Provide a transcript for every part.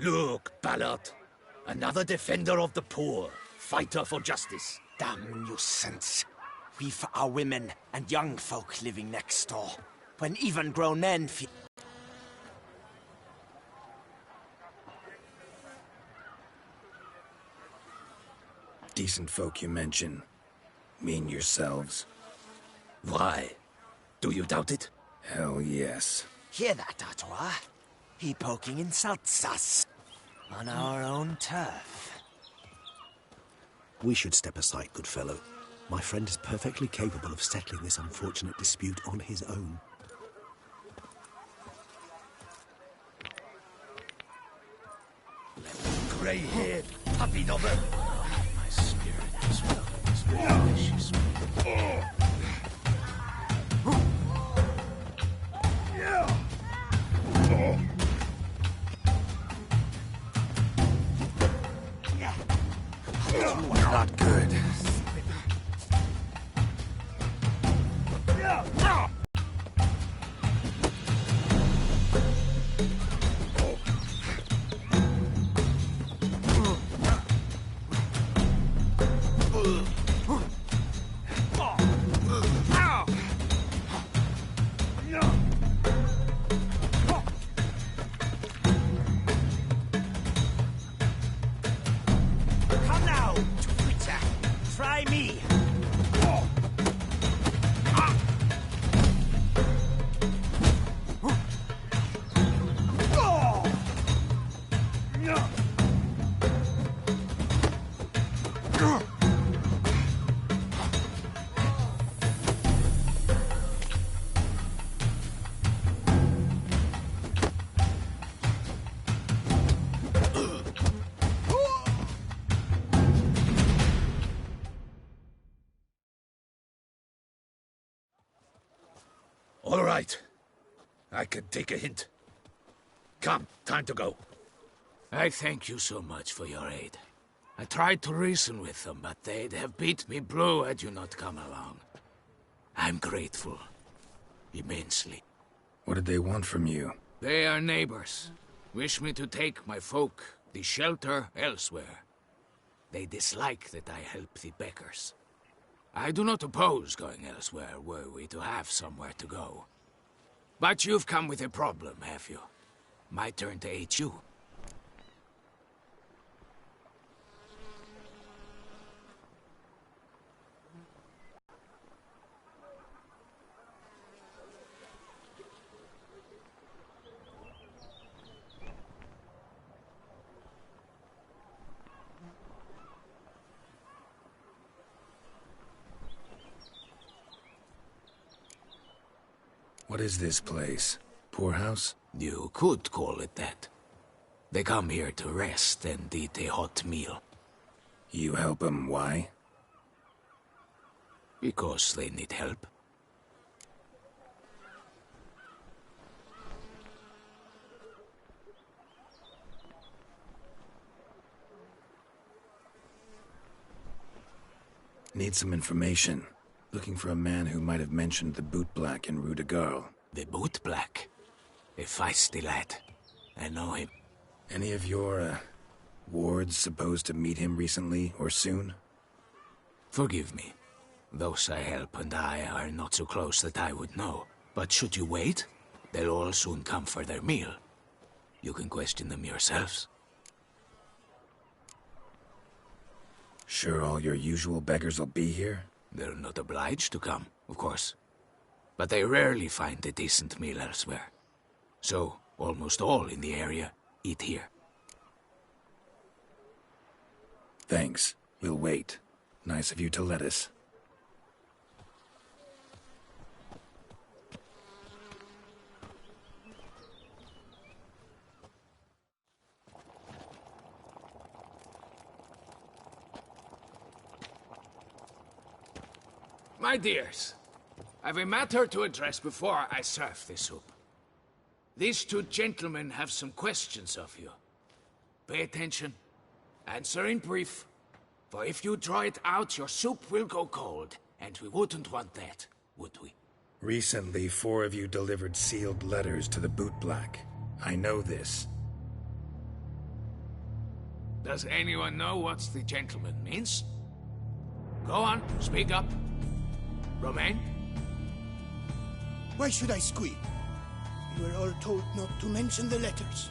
Look, Ballard. Another defender of the poor. Fighter for justice. Damn nuisance. We've our women and young folk living next door, when even grown men feel... Decent folk you mention. Mean yourselves. Why? Do you doubt it? Hell yes. Hear that, Artois? He poking insults us. On our own turf. We should step aside, good fellow. My friend is perfectly capable of settling this unfortunate dispute on his own. Grey-haired puppy knobber. My spirit as well as delicious. Not good. Come now, Twitter. Try me. All right. I can take a hint. Come, time to go. I thank you so much for your aid. I tried to reason with them, but they'd have beat me blue had you not come along. I'm grateful. Immensely. What did they want from you? They are neighbors. Wish me to take my folk, the shelter, elsewhere. They dislike that I help the beggars. I do not oppose going elsewhere, were we to have somewhere to go. But you've come with a problem, have you? My turn to aid you. What is this place? Poorhouse? You could call it that. They come here to rest and eat a hot meal. You help them, why? Because they need help. Need some information. Looking for a man who might have mentioned the bootblack in Rue de Garl. The bootblack? A feisty lad. I know him. Any of your, wards supposed to meet him recently or soon? Forgive me. Those I help and I are not so close that I would know. But should you wait, they'll all soon come for their meal. You can question them yourselves. Sure all your usual beggars will be here? They're not obliged to come, of course. But they rarely find a decent meal elsewhere. So, almost all in the area eat here. Thanks. We'll wait. Nice of you to let us. My dears, I've a matter to address before I serve the soup. These two gentlemen have some questions of you. Pay attention. Answer in brief. For if you draw it out, your soup will go cold. And we wouldn't want that, would we? Recently, 4 of you delivered sealed letters to the bootblack. I know this. Does anyone know what the gentleman means? Go on, speak up. Romain? Why should I squeak? We were all told not to mention the letters.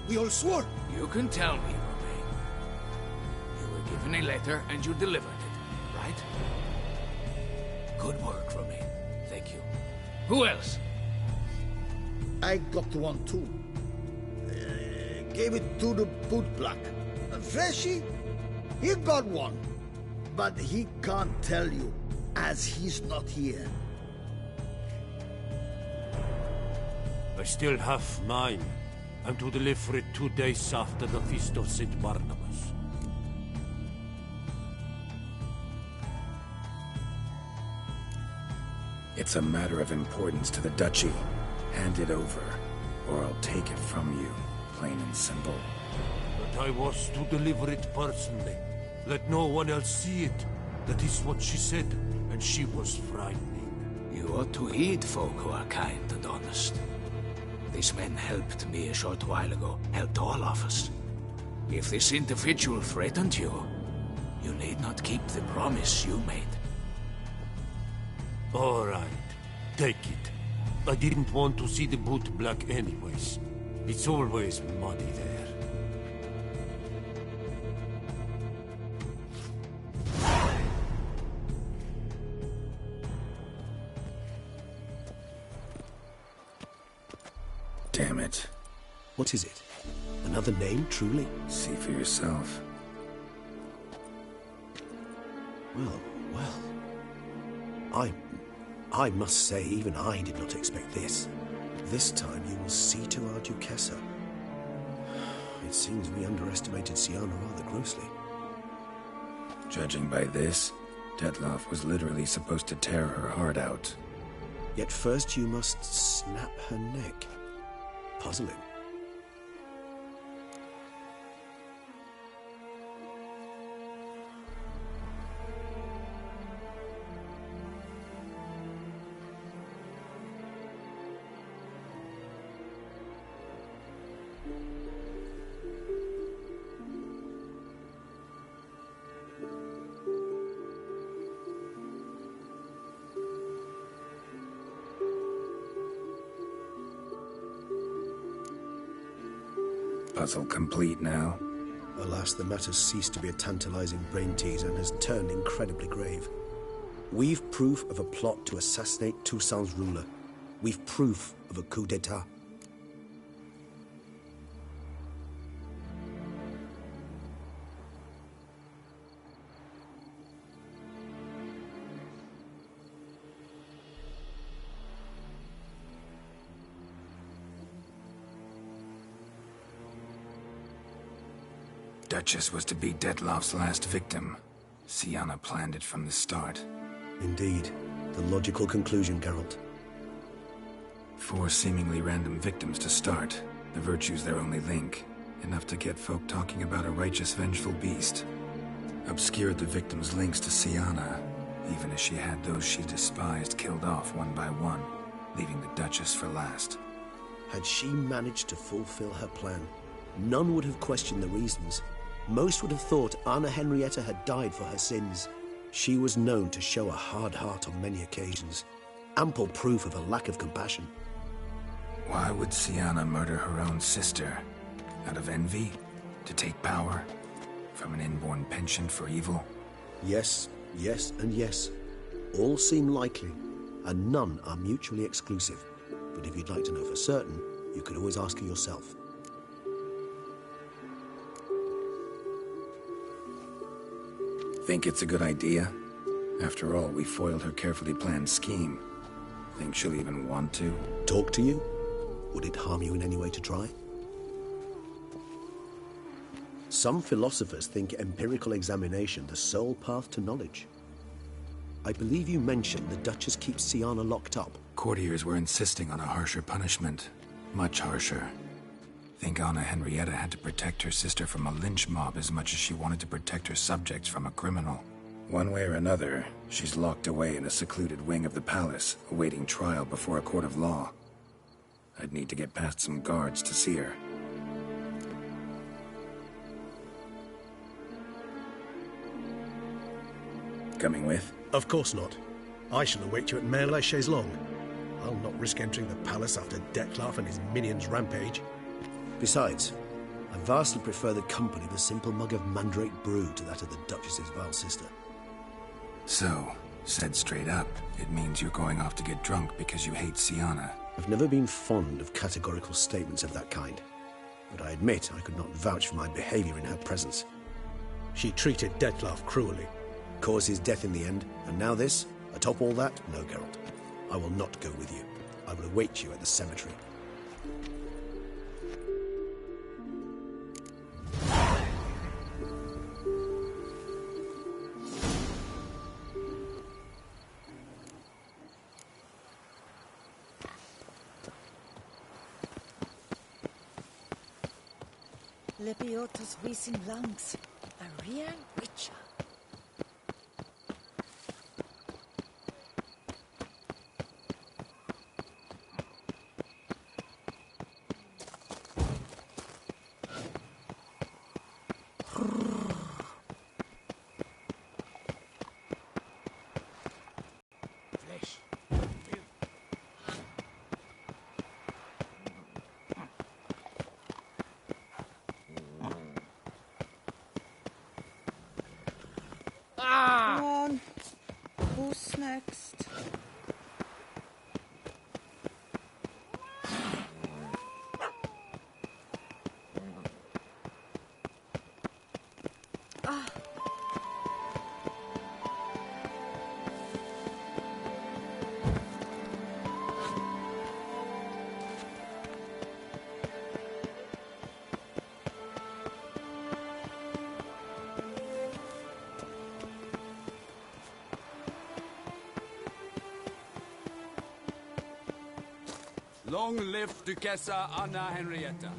We all swore. You can tell me, Romain. You were given a letter and you delivered it, right? Good work, Romain. Thank you. Who else? I got one too. Gave it to the bootblack. Freshie, he got one. But he can't tell you, as he's not here. I still have mine. I'm to deliver it 2 days after the Feast of St. Barnabas. It's a matter of importance to the duchy. Hand it over, or I'll take it from you, plain and simple. But I was to deliver it personally. Let no one else see it. That is what she said, and she was frightening. You ought to heed folk who are kind and honest. These men helped me a short while ago, helped all of us. If this individual threatened you, you need not keep the promise you made. All right, take it. I didn't want to see the bootblack anyways. It's always muddy there. Damn it. What is it? Another name, truly? See for yourself. Well. I must say, even I did not expect this. This time you will see to our duchessa. It seems we underestimated Syanna rather grossly. Judging by this, Dettlaff was literally supposed to tear her heart out. Yet first you must snap her neck. Puzzling. Puzzle complete now. Alas, the matter's ceased to be a tantalizing brain teaser and has turned incredibly grave. We've proof of a plot to assassinate Toussaint's ruler. We've proof of a coup d'etat. Duchess was to be Dettlaff's last victim. Syanna planned it from the start. Indeed. The logical conclusion, Geralt. 4 seemingly random victims to start. The virtue's their only link. Enough to get folk talking about a righteous, vengeful beast. Obscured the victims' links to Syanna, even as she had those she despised killed off one by one, leaving the Duchess for last. Had she managed to fulfill her plan, none would have questioned the reasons. Most would have thought Anna Henrietta had died for her sins. She was known to show a hard heart on many occasions. Ample proof of a lack of compassion. Why would Syanna murder her own sister? Out of envy? To take power? From an inborn penchant for evil? Yes, yes, and yes. All seem likely, and none are mutually exclusive. But if you'd like to know for certain, you could always ask her yourself. Think it's a good idea? After all, we foiled her carefully planned scheme. Think she'll even want to? Talk to you? Would it harm you in any way to try? Some philosophers think empirical examination the sole path to knowledge. I believe you mentioned the Duchess keeps Syanna locked up. Courtiers were insisting on a harsher punishment. Much harsher. Think Anna Henrietta had to protect her sister from a lynch mob as much as she wanted to protect her subjects from a criminal. One way or another, she's locked away in a secluded wing of the palace, awaiting trial before a court of law. I'd need to get past some guards to see her. Coming with? Of course not. I shall await you at Mare la Chaise-Longue. I'll not risk entering the palace after Dettlaff and his minions rampage. Besides, I vastly prefer the company of a simple mug of mandrake brew to that of the Duchess's vile sister. So, said straight up, it means you're going off to get drunk because you hate Syanna. I've never been fond of categorical statements of that kind, but I admit I could not vouch for my behavior in her presence. She treated Dettlaff cruelly, caused his death in the end, and now this? Atop all that, no, Geralt. I will not go with you. I will await you at the cemetery. Lepiotos wisin lungs, a real witcher. Come on. Who's next? Long live Duchessa Anna Henrietta.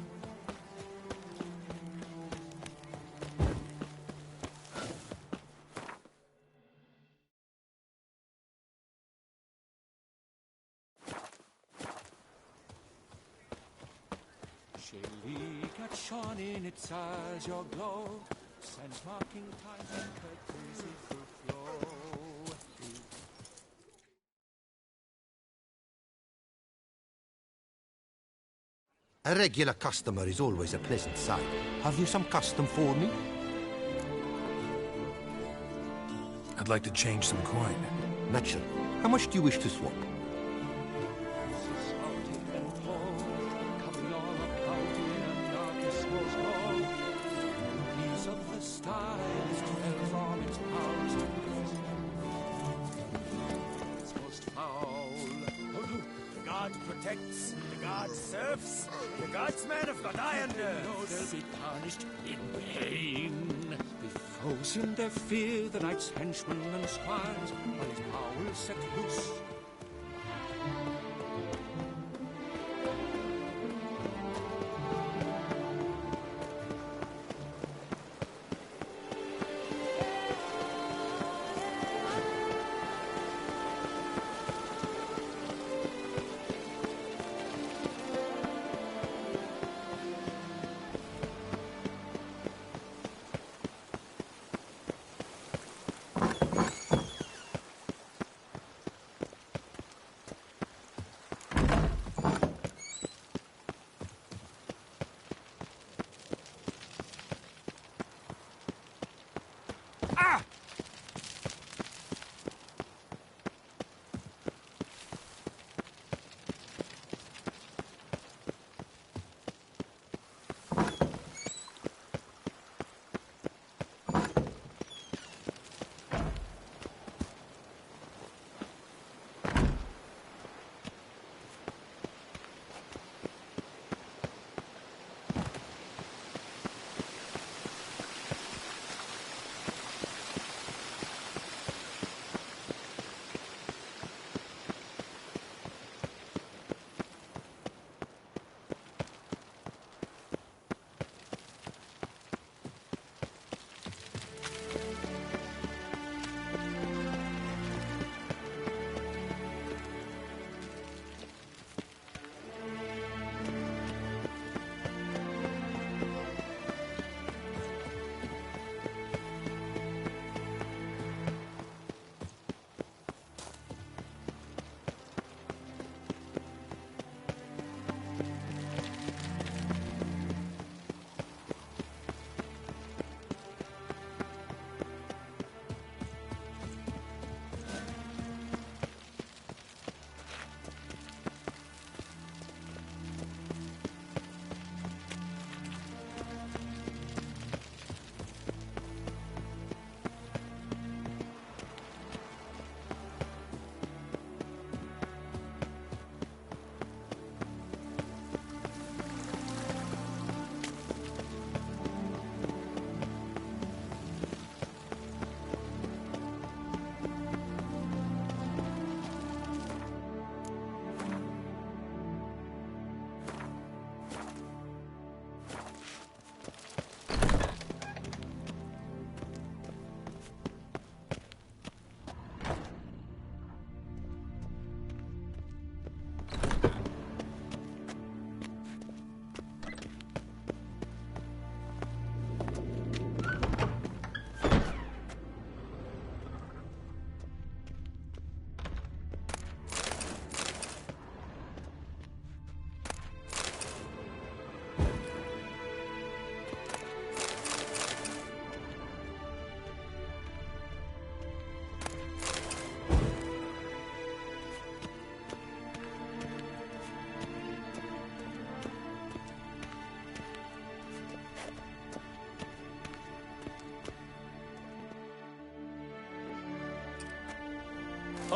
Sheligat shone in its eyes your glow, send marking time and courtesy to flow. A regular customer is always a pleasant sight. Have you some custom for me? I'd like to change some coin. Naturally. How much do you wish to swap? Protects, the guard serves, the guardsmen have got iron nerves. No, they'll be punished in pain. The foes in their fear, the knight's henchmen and squires, while his power is set loose.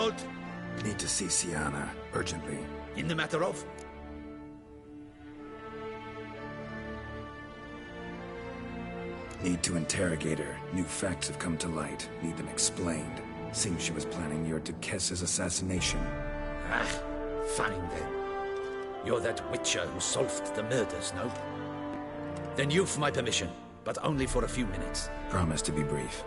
Geralt? Need to see Syanna, urgently. In the matter of? Need to interrogate her. New facts have come to light. Need them explained. Seems she was planning your duchess's assassination. Ah, fine then. You're that witcher who solved the murders, no? Then you've my permission, but only for a few minutes. Promise to be brief.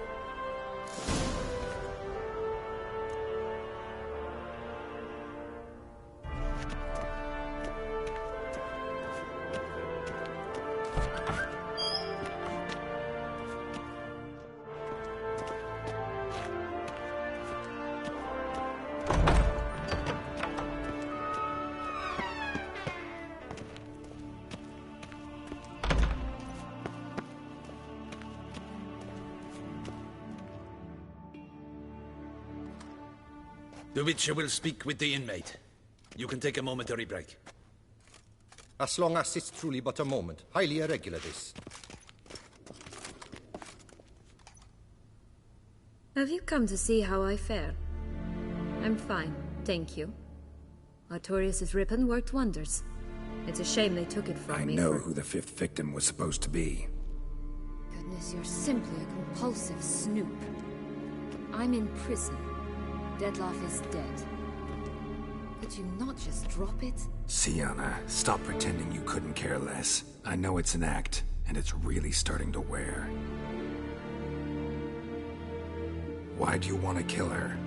The Witcher will speak with the inmate. You can take a momentary break. As long as it's truly but a moment. Highly irregular, this. Have you come to see how I fare? I'm fine, thank you. Artorius' ribbon worked wonders. It's a shame they took it from me. I know who the fifth victim was supposed to be. Goodness, you're simply a compulsive snoop. I'm in prison. Dettlaff is dead. Could you not just drop it? Syanna, stop pretending you couldn't care less. I know it's an act, and it's really starting to wear. Why do you want to kill her?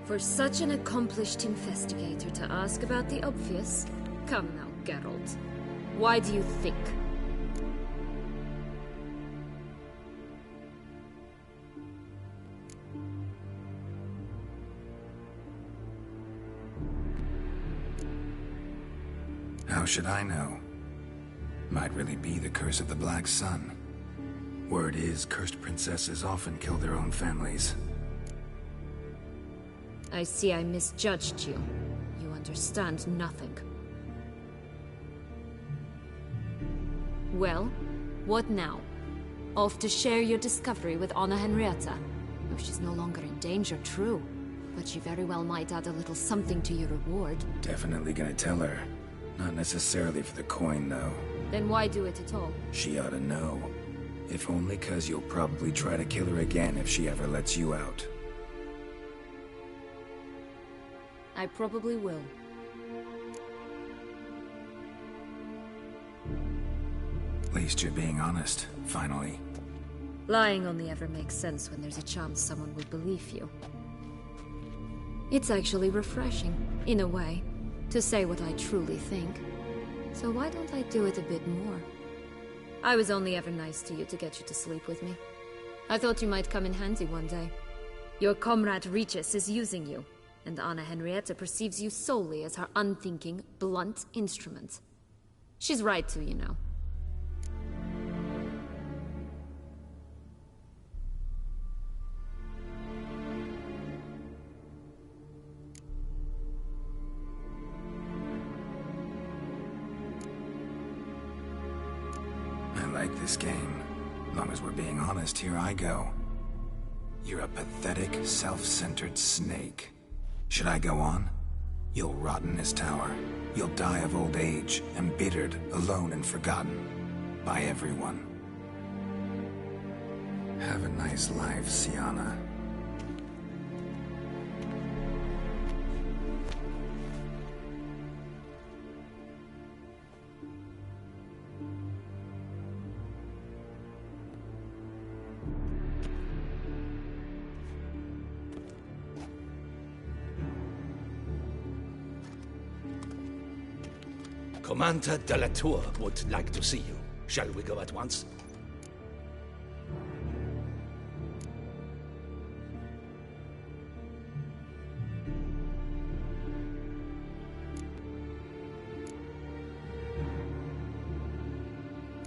For such an accomplished investigator to ask about the obvious? Come now, Geralt. Why do you think? How should I know? Might really be the curse of the Black Sun. Word is, cursed princesses often kill their own families. I see I misjudged you. You understand nothing. Well, what now? Off to share your discovery with Anna Henrietta? Oh, she's no longer in danger, true. But she very well might add a little something to your reward. Definitely gonna tell her. Not necessarily for the coin, though. Then why do it at all? She ought to know. If only 'cause you'll probably try to kill her again if she ever lets you out. I probably will. At least you're being honest, finally. Lying only ever makes sense when there's a chance someone will believe you. It's actually refreshing, in a way, to say what I truly think. So why don't I do it a bit more? I was only ever nice to you to get you to sleep with me. I thought you might come in handy one day. Your comrade Regis is using you, and Anna Henrietta perceives you solely as her unthinking, blunt instrument. She's right to, you know. I like this game. As long as we're being honest, here I go. You're a pathetic, self-centered snake. Should I go on? You'll rot in this tower. You'll die of old age, embittered, alone and forgotten. By everyone. Have a nice life, Syanna. Commander de la Tour would like to see you. Shall we go at once?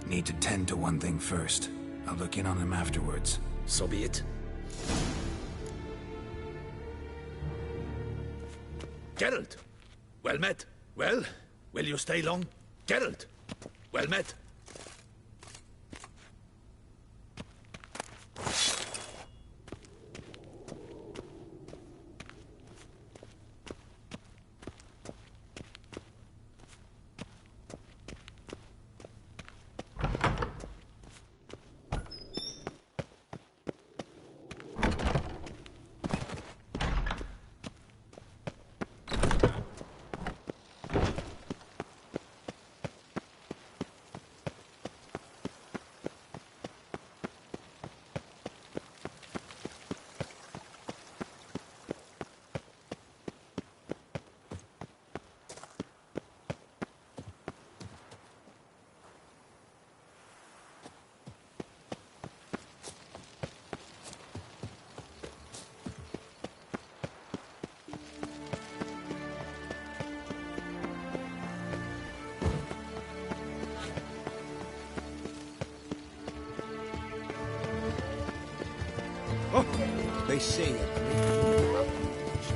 Need to tend to one thing first. I'll look in on him afterwards. So be it. Geralt! Well met. Well, will you stay long? Geralt! Well met. Oh, they say a great deal about you.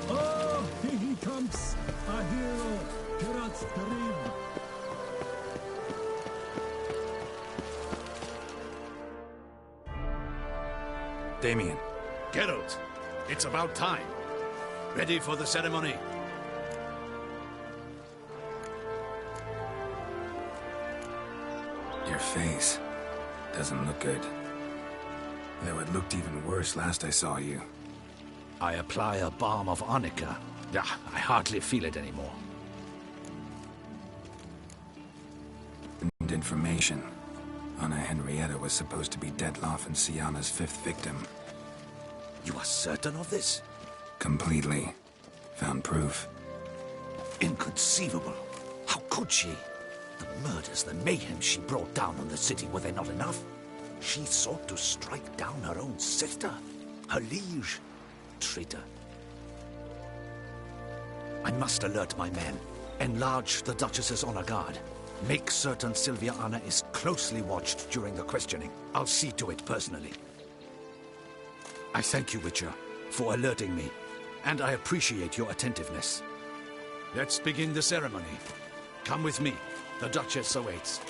Oh, here he comes! Our hero, Geralt's dream. Damien. Geralt, it's about time. Ready for the ceremony? Your face doesn't look good. Though it looked even worse last I saw you. I apply a balm of arnica. I hardly feel it anymore. And information. Anna Henrietta was supposed to be Dettlaff and Syanna's 5th victim. You are certain of this? Completely. Found proof. Inconceivable. How could she? The murders, the mayhem she brought down on the city, were they not enough? She sought to strike down her own sister, her liege. Traitor. I must alert my men. Enlarge the Duchess's honor guard. Make certain Sylvia Anna is closely watched during the questioning. I'll see to it personally. I thank you, Witcher, for alerting me, and I appreciate your attentiveness. Let's begin the ceremony. Come with me. The Duchess awaits.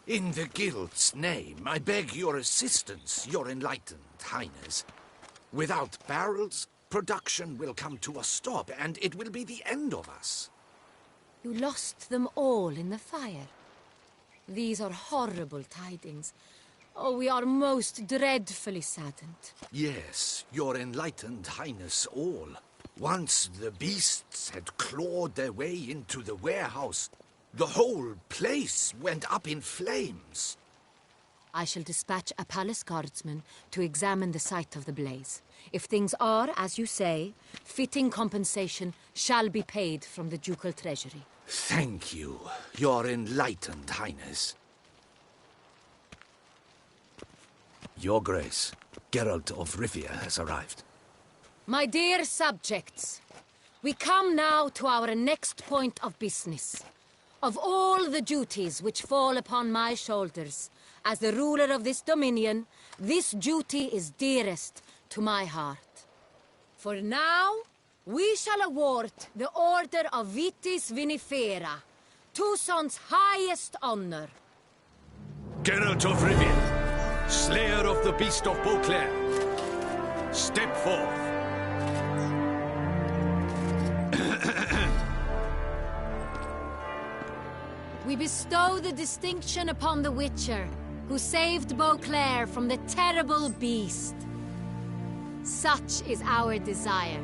In the Guild's name, I beg your assistance, your enlightened highness. Without barrels, production will come to a stop, and it will be the end of us. You lost them all in the fire. These are horrible tidings. Oh, we are most dreadfully saddened. Yes, your enlightened highness all. Once the beasts had clawed their way into the warehouse, the whole place went up in flames. I shall dispatch a palace guardsman to examine the site of the blaze. If things are, as you say, fitting compensation shall be paid from the ducal treasury. Thank you, your enlightened highness. Your Grace, Geralt of Rivia has arrived. My dear subjects, we come now to our next point of business. Of all the duties which fall upon my shoulders, as the ruler of this dominion, this duty is dearest to my heart. For now, we shall award the Order of Vitis Vinifera, Toussaint's highest honor. Geralt of Rivia, slayer of the beast of Beauclair, step forth. We bestow the distinction upon the Witcher, who saved Beauclair from the terrible beast. Such is our desire.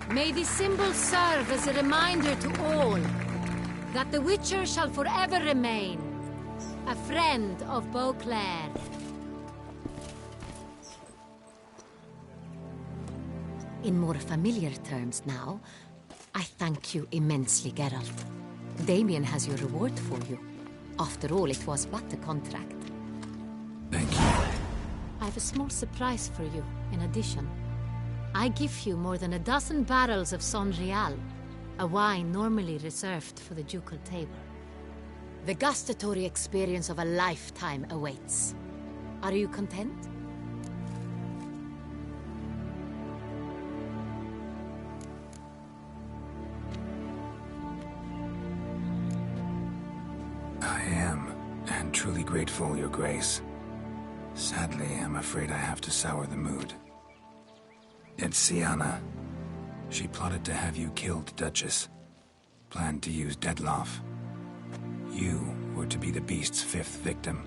May this symbol serve as a reminder to all that the Witcher shall forever remain a friend of Beauclair. In more familiar terms now, I thank you immensely, Geralt. Damien has your reward for you. After all, it was but a contract. Thank you. I have a small surprise for you, in addition. I give you more than a dozen barrels of Sonreal, a wine normally reserved for the ducal table. The gustatory experience of a lifetime awaits. Are you content? I am, and truly grateful, Your Grace. Sadly, I'm afraid I have to sour the mood. It's Syanna. She plotted to have you killed, Duchess. Planned to use Dettlaff, You were to be the beast's 5th victim.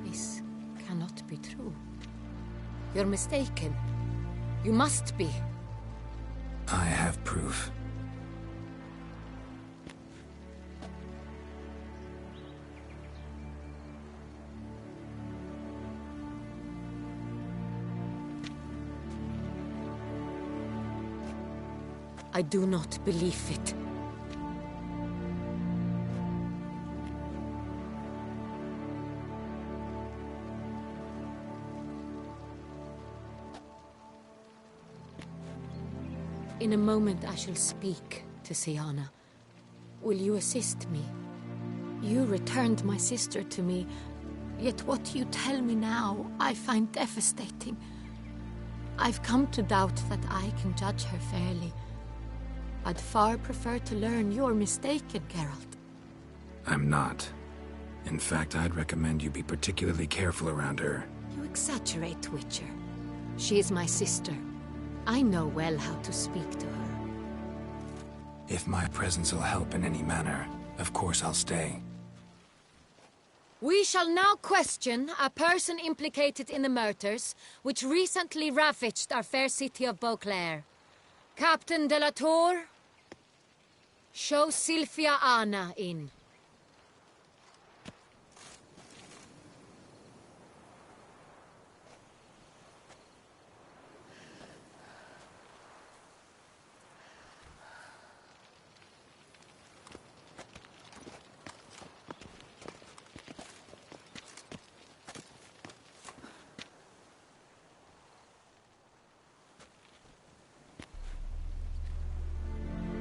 This cannot be true. You're mistaken. You must be. I have proof. I do not believe it. In a moment I shall speak to Syanna. Will you assist me? You returned my sister to me, yet what you tell me now I find devastating. I've come to doubt that I can judge her fairly. I'd far prefer to learn you're mistaken, Geralt. I'm not. In fact, I'd recommend you be particularly careful around her. You exaggerate, Witcher. She is my sister. I know well how to speak to her. If my presence will help in any manner, of course I'll stay. We shall now question a person implicated in the murders which recently ravaged our fair city of Beauclair. Captain de la Tour, show Sylvia in.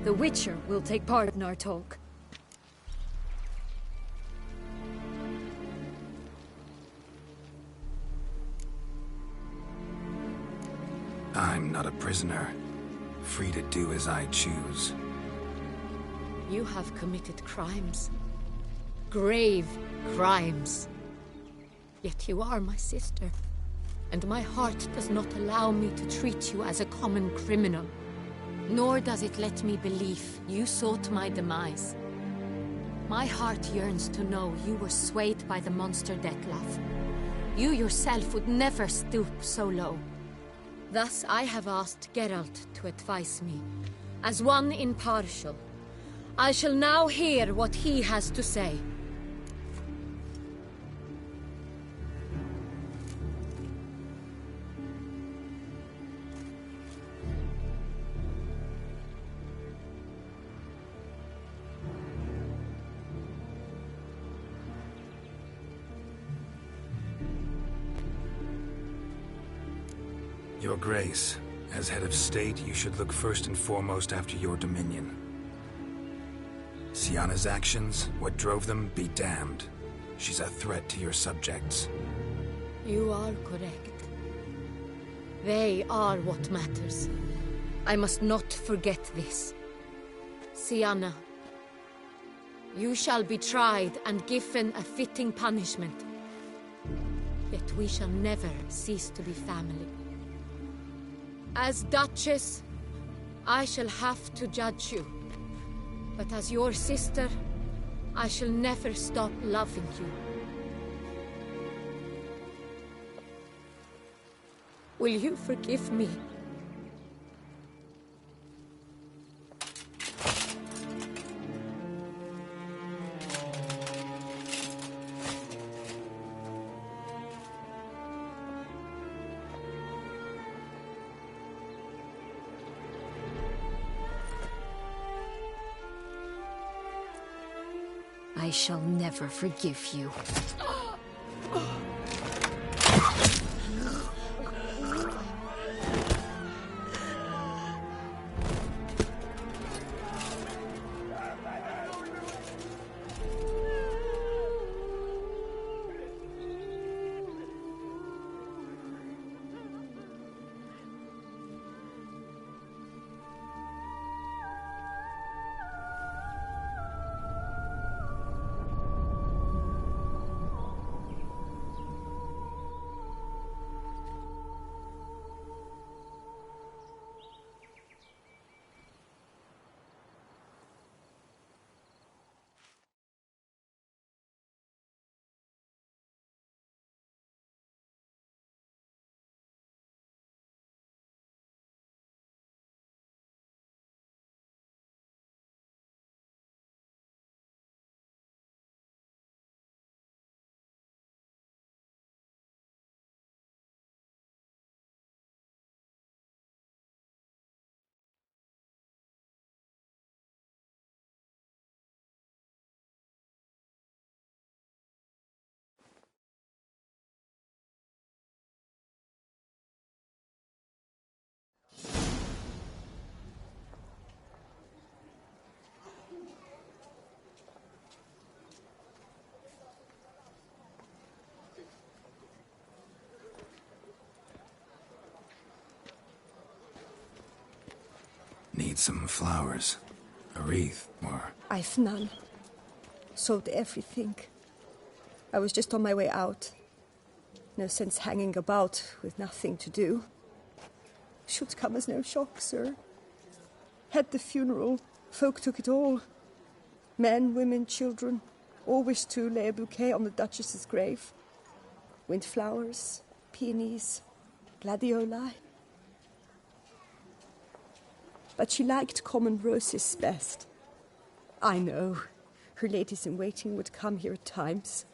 The Witcher will take part in our talk. I'm not a prisoner, free to do as I choose. You have committed crimes. Grave crimes. Yet you are my sister, and my heart does not allow me to treat you as a common criminal. Nor does it let me believe you sought my demise. My heart yearns to know you were swayed by the monster Dettlaff. You yourself would never stoop so low. Thus I have asked Geralt to advise me, as one impartial. I shall now hear what he has to say. Your Grace, as head of state, you should look first and foremost after your dominion. Syanna's actions, what drove them, be damned. She's a threat to your subjects. You are correct. They are what matters. I must not forget this. Syanna, you shall be tried and given a fitting punishment. Yet we shall never cease to be family. As Duchess, I shall have to judge you. But as your sister, I shall never stop loving you. Will you forgive me? I shall never forgive you. Need some flowers. A wreath, or... I've none. Sold everything. I was just on my way out. No sense hanging about with nothing to do. Should come as no shock, sir. Had the funeral. Folk took it all. Men, women, children. All wished to lay a bouquet on the duchess's grave. Windflowers, peonies, gladioli. But she liked common roses best. I know. Her ladies-in-waiting would come here at times.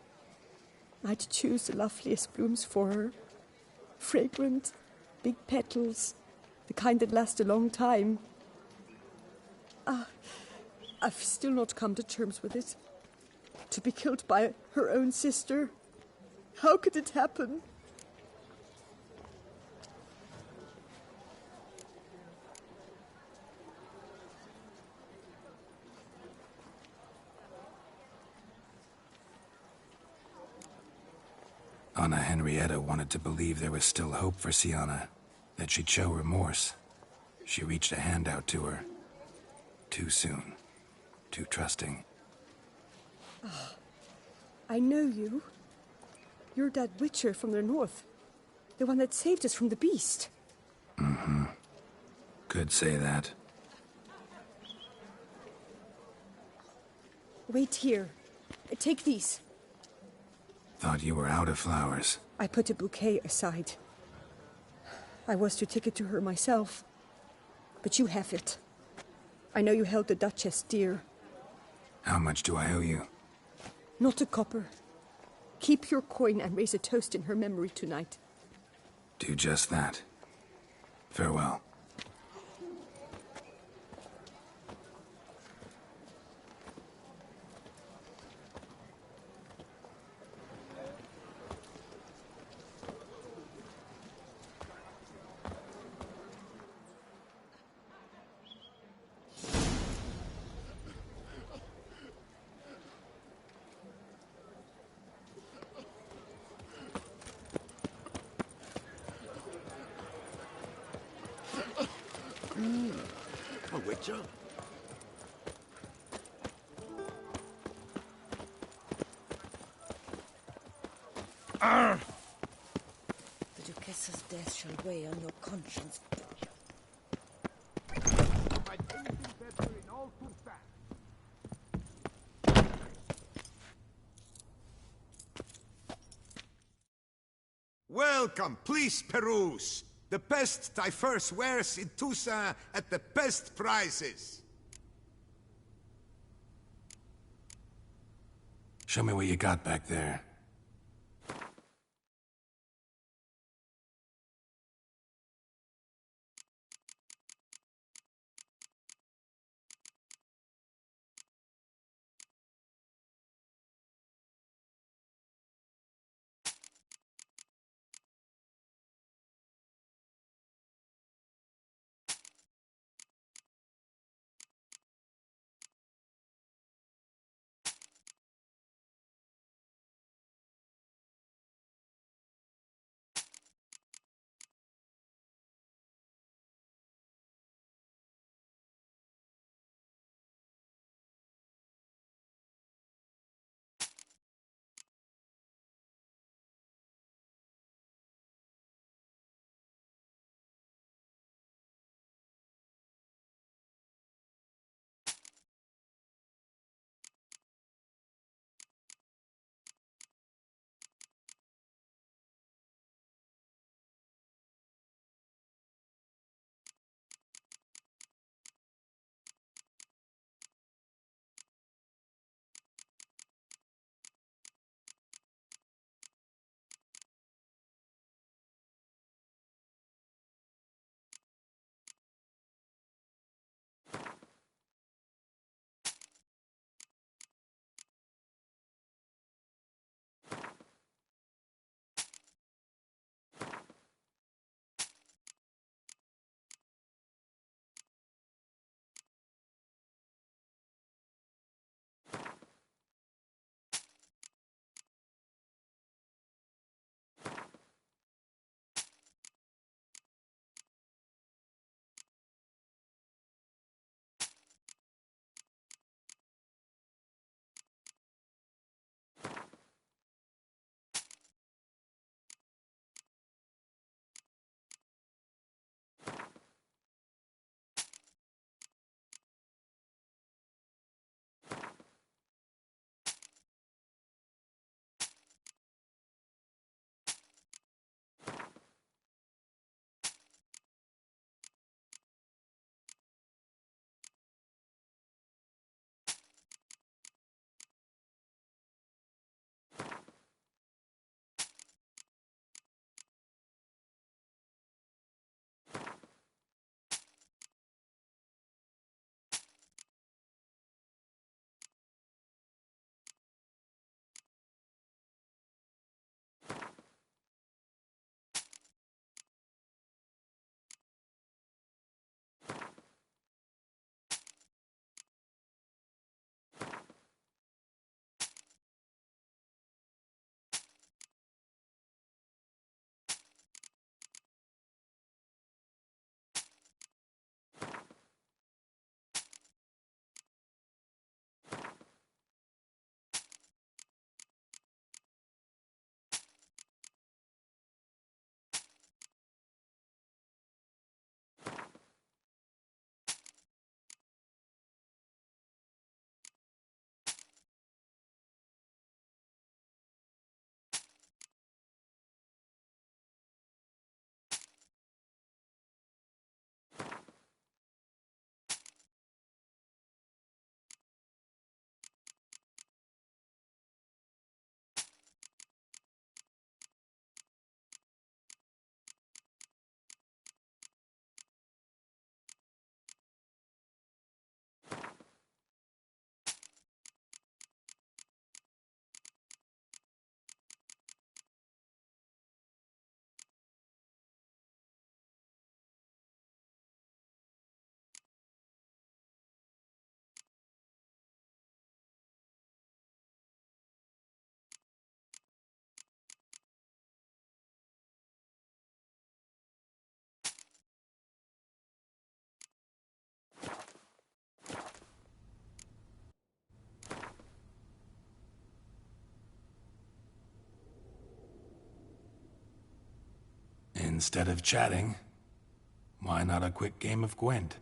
I'd choose the loveliest blooms for her. Fragrant, big petals, the kind that last a long time. I've still not come to terms with it. To be killed by her own sister. How could it happen? Anna Henrietta wanted to believe there was still hope for Syanna, that she'd show remorse. She reached a hand out to her. Too soon. Too trusting. Oh, I know you. You're that witcher from the north. The one that saved us from the beast. Mm-hmm. Could say that. Wait here. Take these. Thought you were out of flowers. I put a bouquet aside. I was to take it to her myself. But you have it. I know you held the Duchess dear. How much do I owe you? Not a copper. Keep your coin and raise a toast in her memory tonight. Do just that. Farewell. A witcher? The duchess's death shall weigh on your conscience. Welcome, please peruse. The best diverse wares in Toussaint at the best prices. Show me what you got back there. Instead of chatting, why not a quick game of Gwent?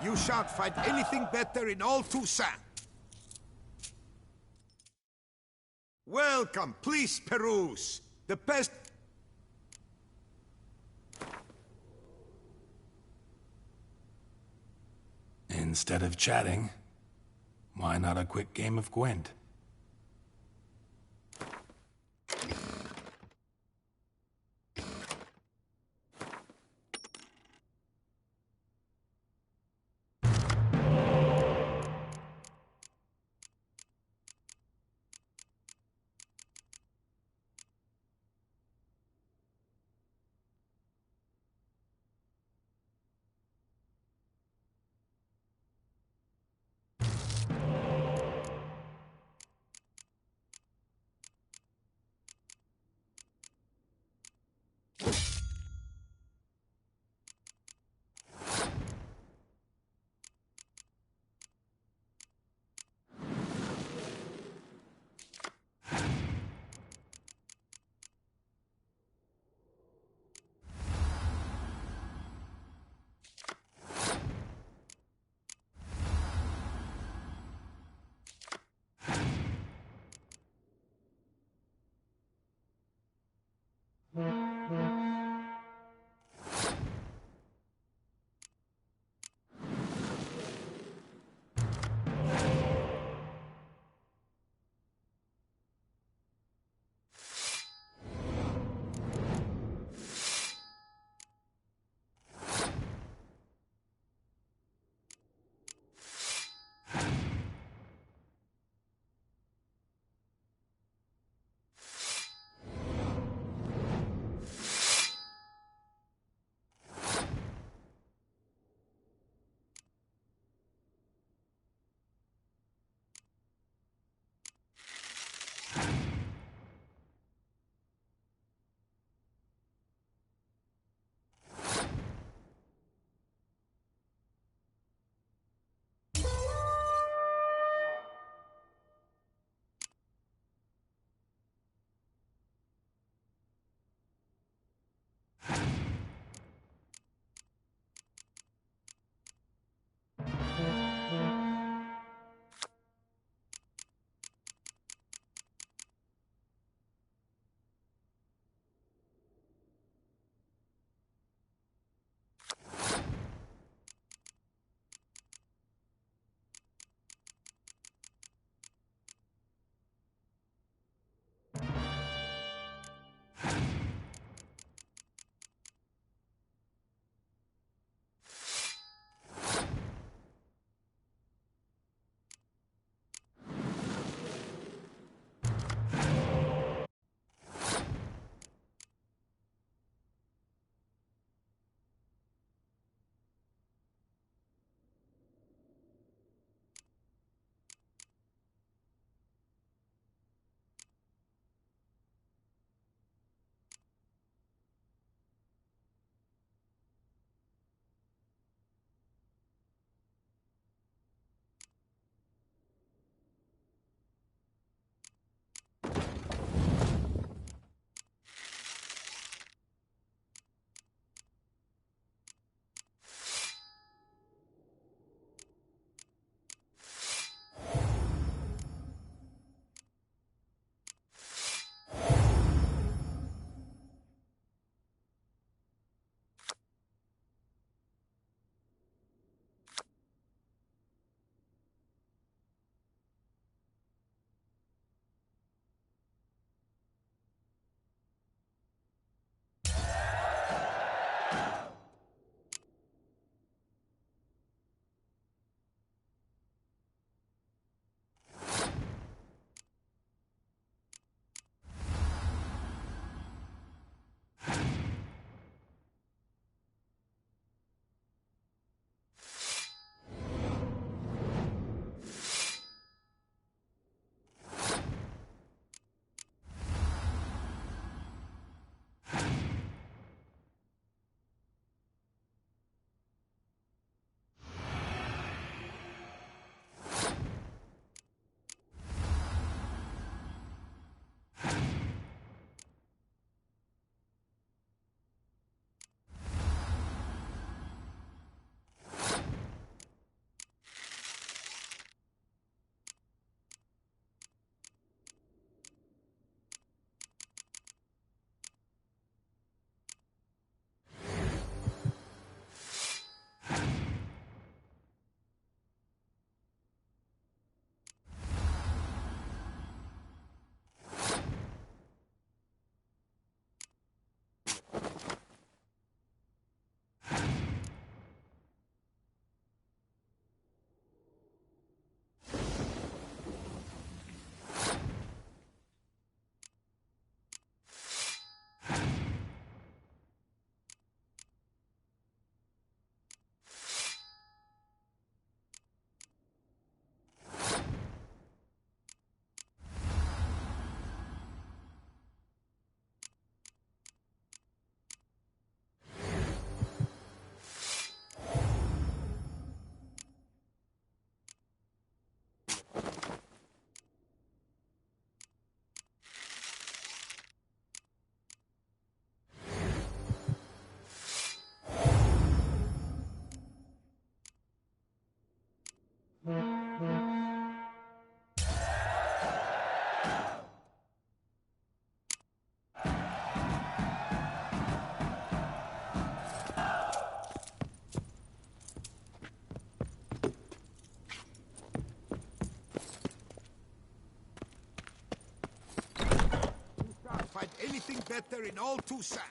You shan't find anything better in all Toussaint. Welcome, please peruse. The best... Instead of chatting, why not a quick game of Gwent? nothing better in all Toussaint.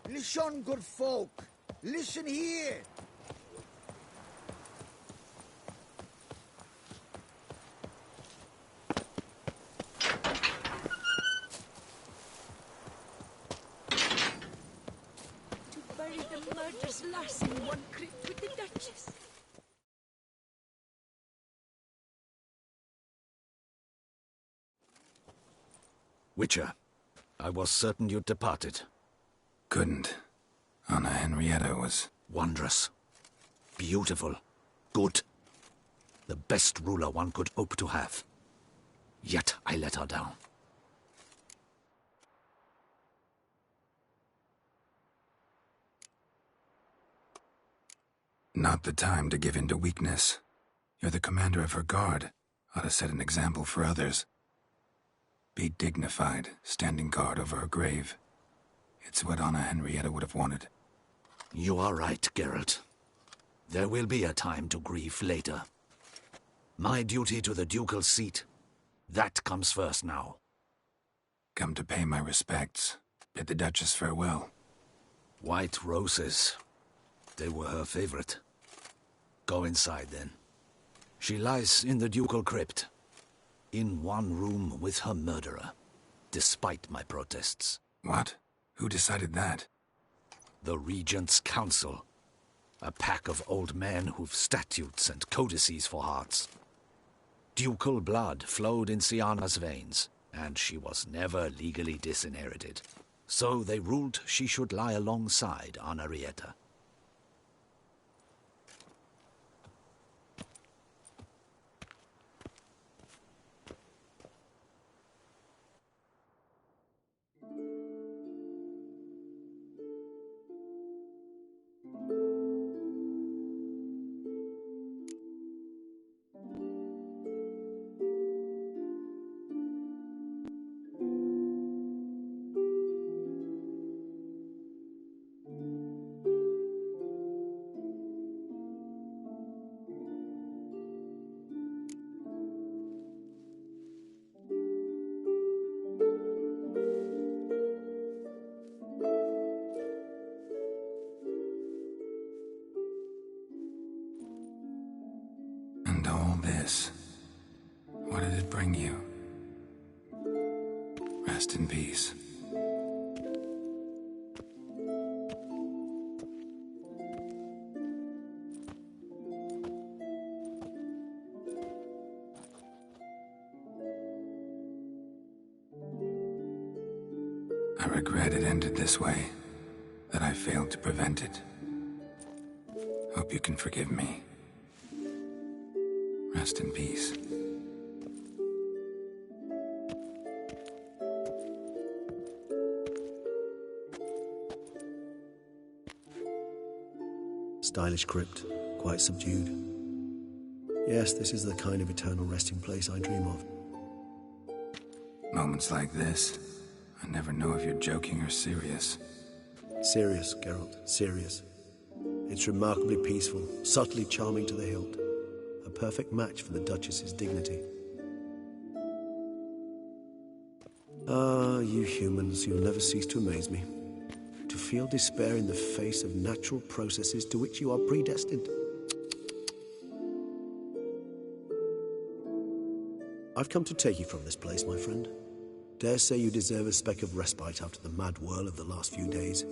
Listen, good folk. Listen here. To bury the murderous lass in one crypt with the Duchess. Witcher, I was certain you'd departed. Couldn't. Anna Henrietta was... wondrous. Beautiful. Good. The best ruler one could hope to have. Yet I let her down. Not the time to give in to weakness. You're the commander of her guard. Ought to set an example for others. Be dignified, standing guard over her grave. It's what Anna Henrietta would have wanted. You are right, Geralt. There will be a time to grieve later. My duty to the ducal seat, that comes first now. Come to pay my respects. Bid the Duchess farewell. White roses. They were her favorite. Go inside, then. She lies in the ducal crypt. In one room with her murderer. Despite my protests. What? Who decided that? The Regent's Council. A pack of old men who've statutes and codices for hearts. Ducal blood flowed in Syanna's veins, and she was never legally disinherited. So they ruled she should lie alongside Anna Henrietta. And all this, what did it bring you? Rest in peace. I regret it ended this way, that I failed to prevent it. Hope you can forgive me. Rest in peace. Stylish crypt, quite subdued. Yes, this is the kind of eternal resting place I dream of. Moments like this, I never know if you're joking or serious. Serious, Geralt, serious. It's remarkably peaceful, subtly charming to the hilt. A perfect match for the Duchess's dignity. Ah, you humans, you'll never cease to amaze me. To feel despair in the face of natural processes to which you are predestined. I've come to take you from this place, my friend. Dare say you deserve a speck of respite after the mad whirl of the last few days.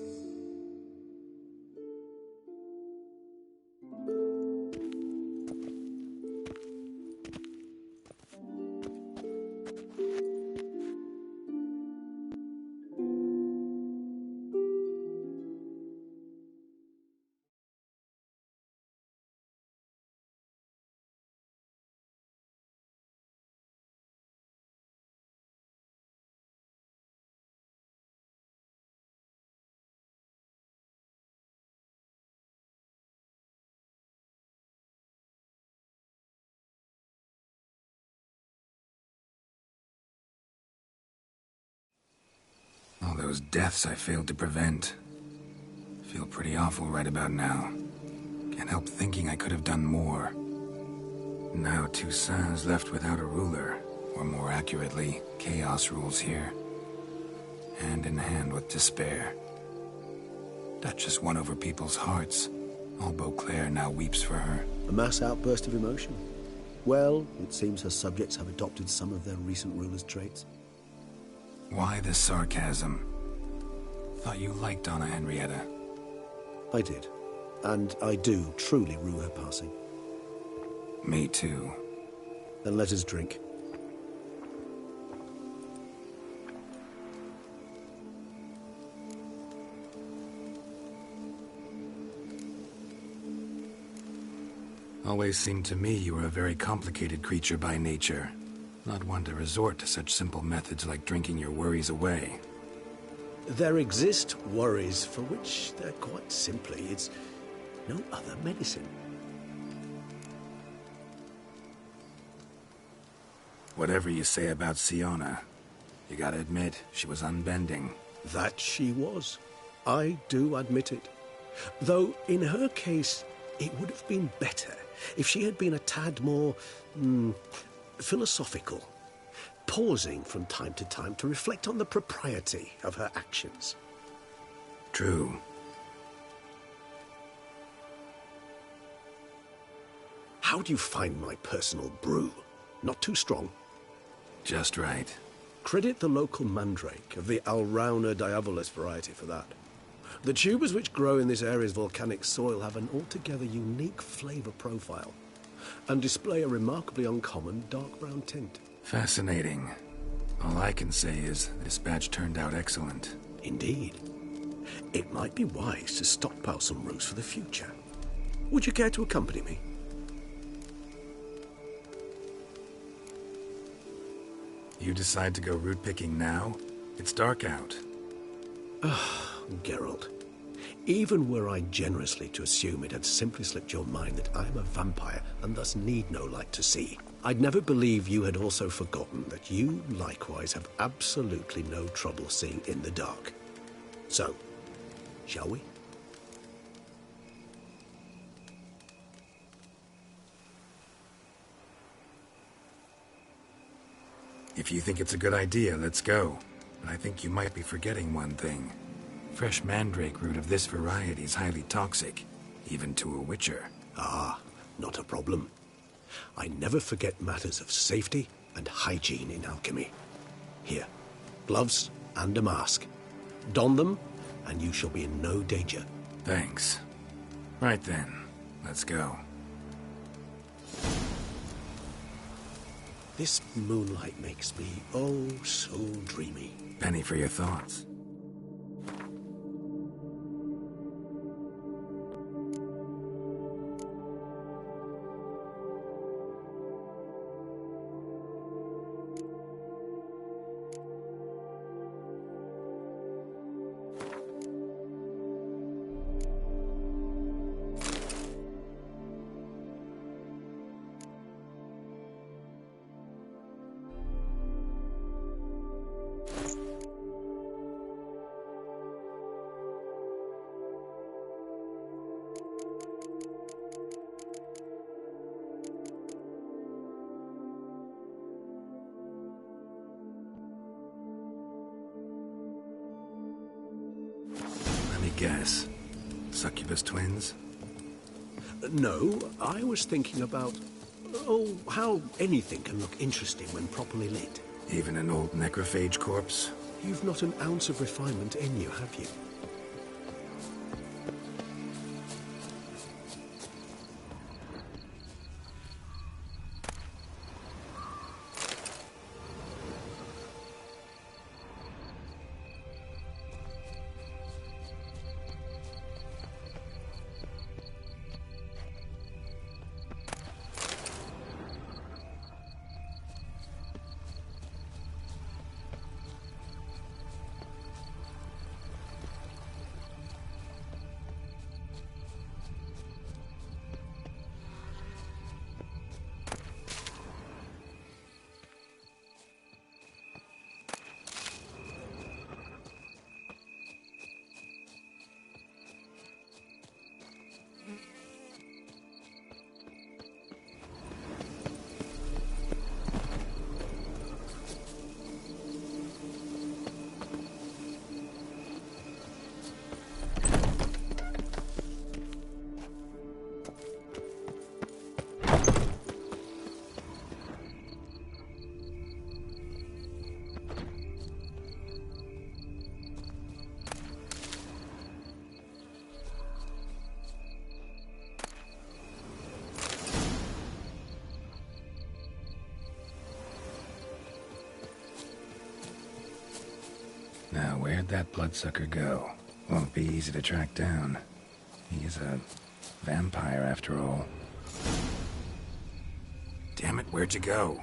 All those deaths I failed to prevent. Feel pretty awful right about now. Can't help thinking I could have done more. Now Toussaint's left without a ruler, or more accurately, chaos rules here. Hand in hand with despair. Duchess won over people's hearts. All Beauclair now weeps for her. A mass outburst of emotion. Well, it seems her subjects have adopted some of their recent ruler's traits. Why this sarcasm? Thought you liked Anna Henrietta. I did. And I do truly rue her passing. Me too. Then let us drink. Always seemed to me you were a very complicated creature by nature. Not one to resort to such simple methods like drinking your worries away. There exist worries for which they're quite simply, it's no other medicine. Whatever you say about Syanna, you gotta admit, she was unbending. That she was. I do admit it. Though, in her case, it would have been better if she had been a tad more, philosophical, pausing from time to time to reflect on the propriety of her actions. True. How do you find my personal brew? Not too strong? Just right. Credit the local mandrake of the Alrauna diabolus variety for that. The tubers which grow in this area's volcanic soil have an altogether unique flavor profile and display a remarkably uncommon dark brown tint. Fascinating. All I can say is this batch turned out excellent. Indeed. It might be wise to stockpile some roots for the future. Would you care to accompany me? You decide to go root picking now? It's dark out. Geralt, even were I generously to assume it had simply slipped your mind that I am a vampire and thus need no light to see, I'd never believe you had also forgotten that you likewise have absolutely no trouble seeing in the dark. So, shall we? If you think it's a good idea, let's go. But I think you might be forgetting one thing. Fresh mandrake root of this variety is highly toxic, even to a witcher. Ah, not a problem. I never forget matters of safety and hygiene in alchemy. Here, gloves and a mask. Don them, and you shall be in no danger. Thanks. Right then, let's go. This moonlight makes me, oh, so dreamy. Penny for your thoughts. Guess. Succubus twins? No, I was thinking about, how anything can look interesting when properly lit. Even an old necrophage corpse? You've not an ounce of refinement in you, have you? Where'd that bloodsucker go? Won't be easy to track down. He's a vampire after all. Damn it, where'd you go?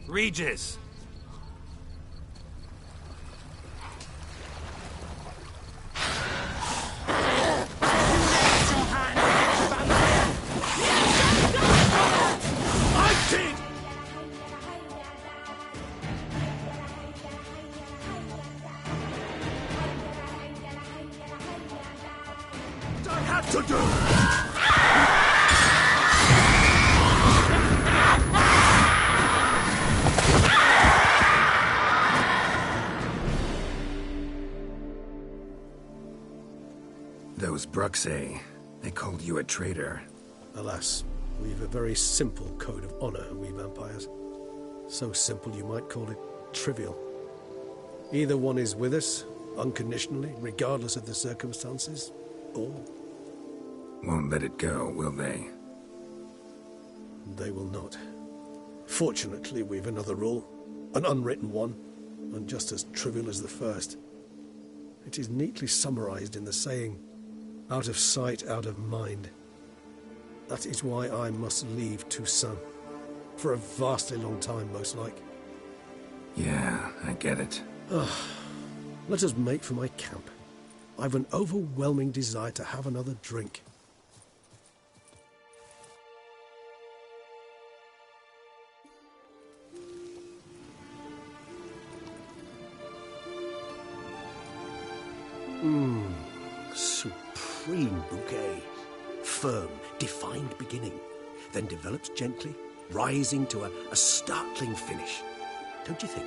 Regis! Those Bruxay, they called you a traitor. Alas, we've a very simple code of honor, we vampires. So simple you might call it trivial. Either one is with us, unconditionally, regardless of the circumstances, or... Won't let it go, will they? They will not. Fortunately, we've another rule, an unwritten one, and just as trivial as the first. It is neatly summarized in the saying, out of sight, out of mind. That is why I must leave Toussaint. For a vastly long time, most like. Yeah, I get it. Let us make for my camp. I've an overwhelming desire to have another drink. Supreme bouquet. Firm, defined beginning, then develops gently, rising to a startling finish. Don't you think?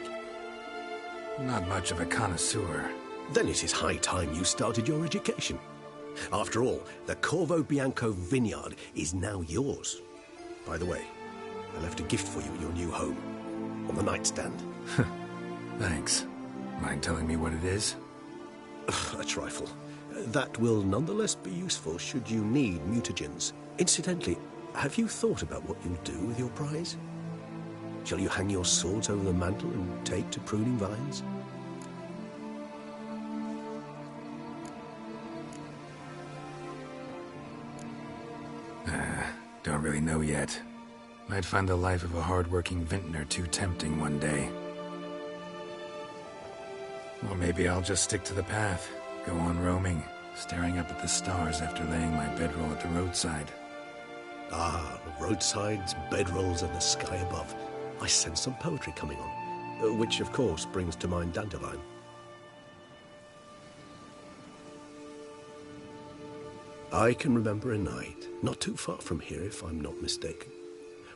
Not much of a connoisseur. Then it is high time you started your education. After all, the Corvo Bianco vineyard is now yours. By the way, I left a gift for you at your new home, on the nightstand. Thanks. Mind telling me what it is? A trifle. That will nonetheless be useful should you need mutagens. Incidentally, have you thought about what you'll do with your prize? Shall you hang your swords over the mantle and take to pruning vines? Don't really know yet. Might find the life of a hard-working vintner too tempting one day. Or maybe I'll just stick to the path, go on roaming, staring up at the stars after laying my bedroll at the roadside. Ah, roadsides, bedrolls, and the sky above. I sense some poetry coming on, which of course brings to mind Dandelion. I can remember a night, not too far from here if I'm not mistaken.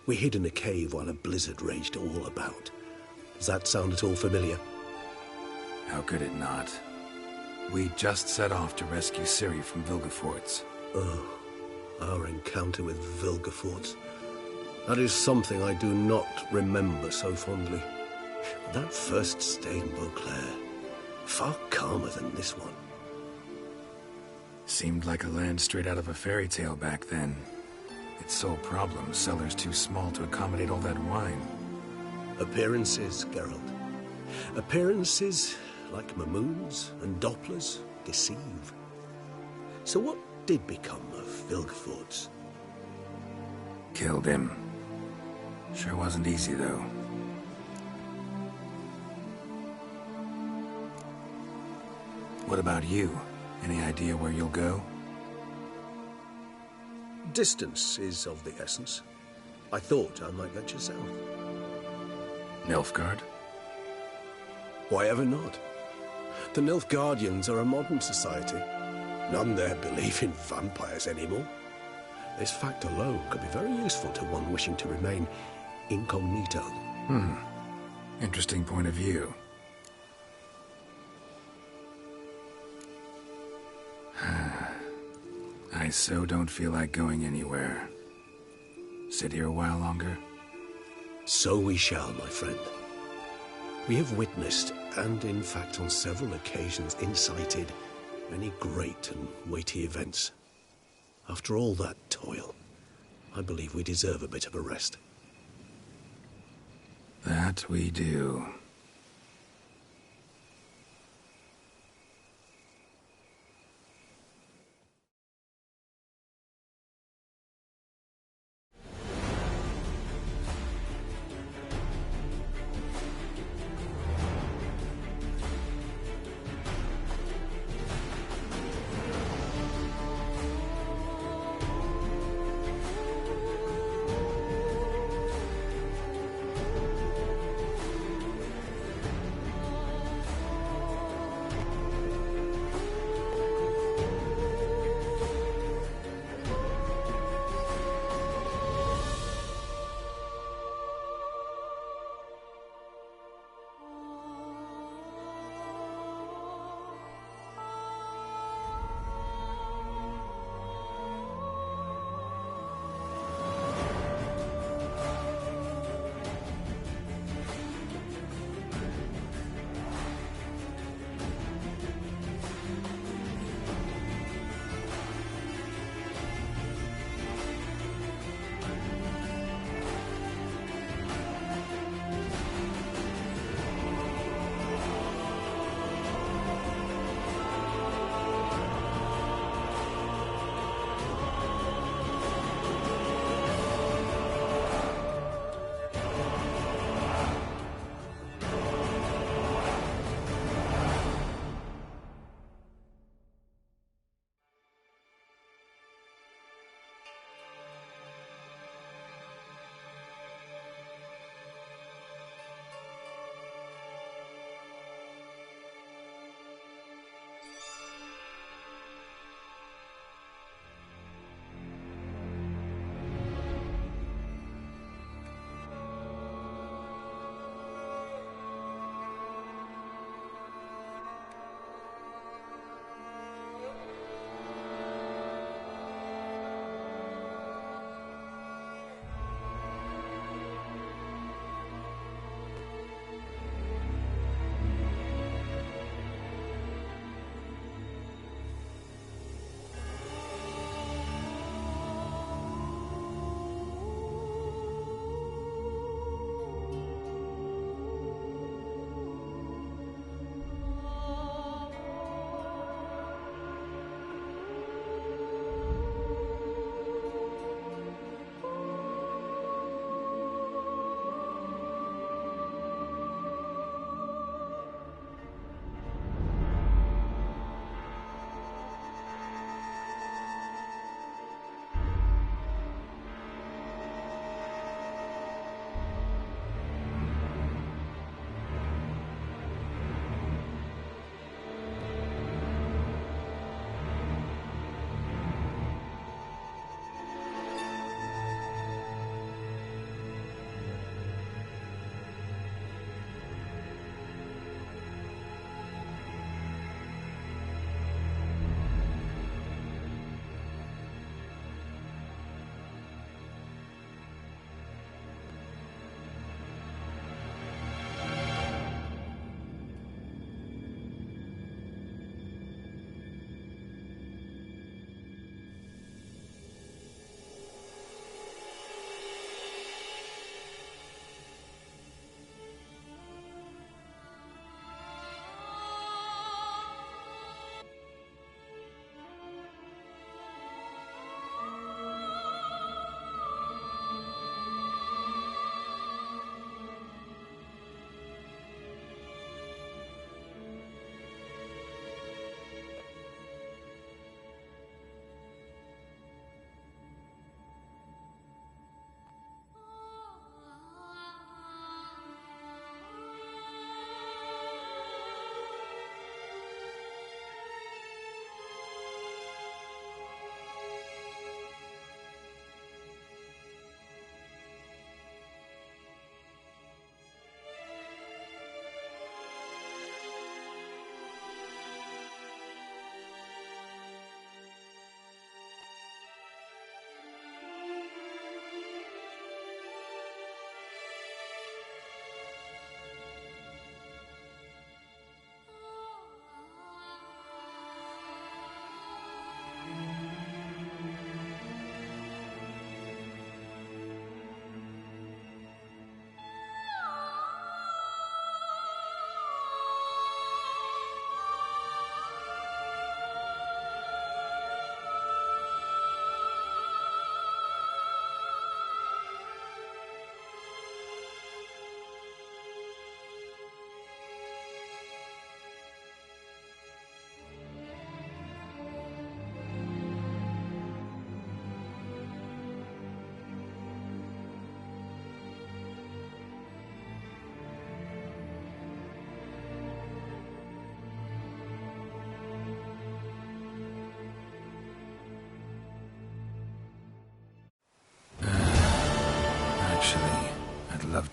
We hid in a cave while a blizzard raged all about. Does that sound at all familiar? How could it not? We just set off to rescue Ciri from Vilgefortz. Oh, our encounter with Vilgefortz. That is something I do not remember so fondly. That first stay in Beauclair, far calmer than this one. Seemed like a land straight out of a fairy tale back then. Its sole problem, cellars too small to accommodate all that wine. Appearances, Geralt. Appearances, like Mamoons and Dopplers, deceive. So what did become of Vilgefortz? Killed him. Sure wasn't easy, though. What about you? Any idea where you'll go? Distance is of the essence. I thought I might venture south. Nilfgaard? Why ever not? The Nilfgaardians are a modern society. None there believe in vampires anymore. This fact alone could be very useful to one wishing to remain incognito. Interesting point of view. I so don't feel like going anywhere. Sit here a while longer? So we shall, my friend. We have witnessed, and in fact on several occasions incited, many great and weighty events. After all that toil, I believe we deserve a bit of a rest. That we do.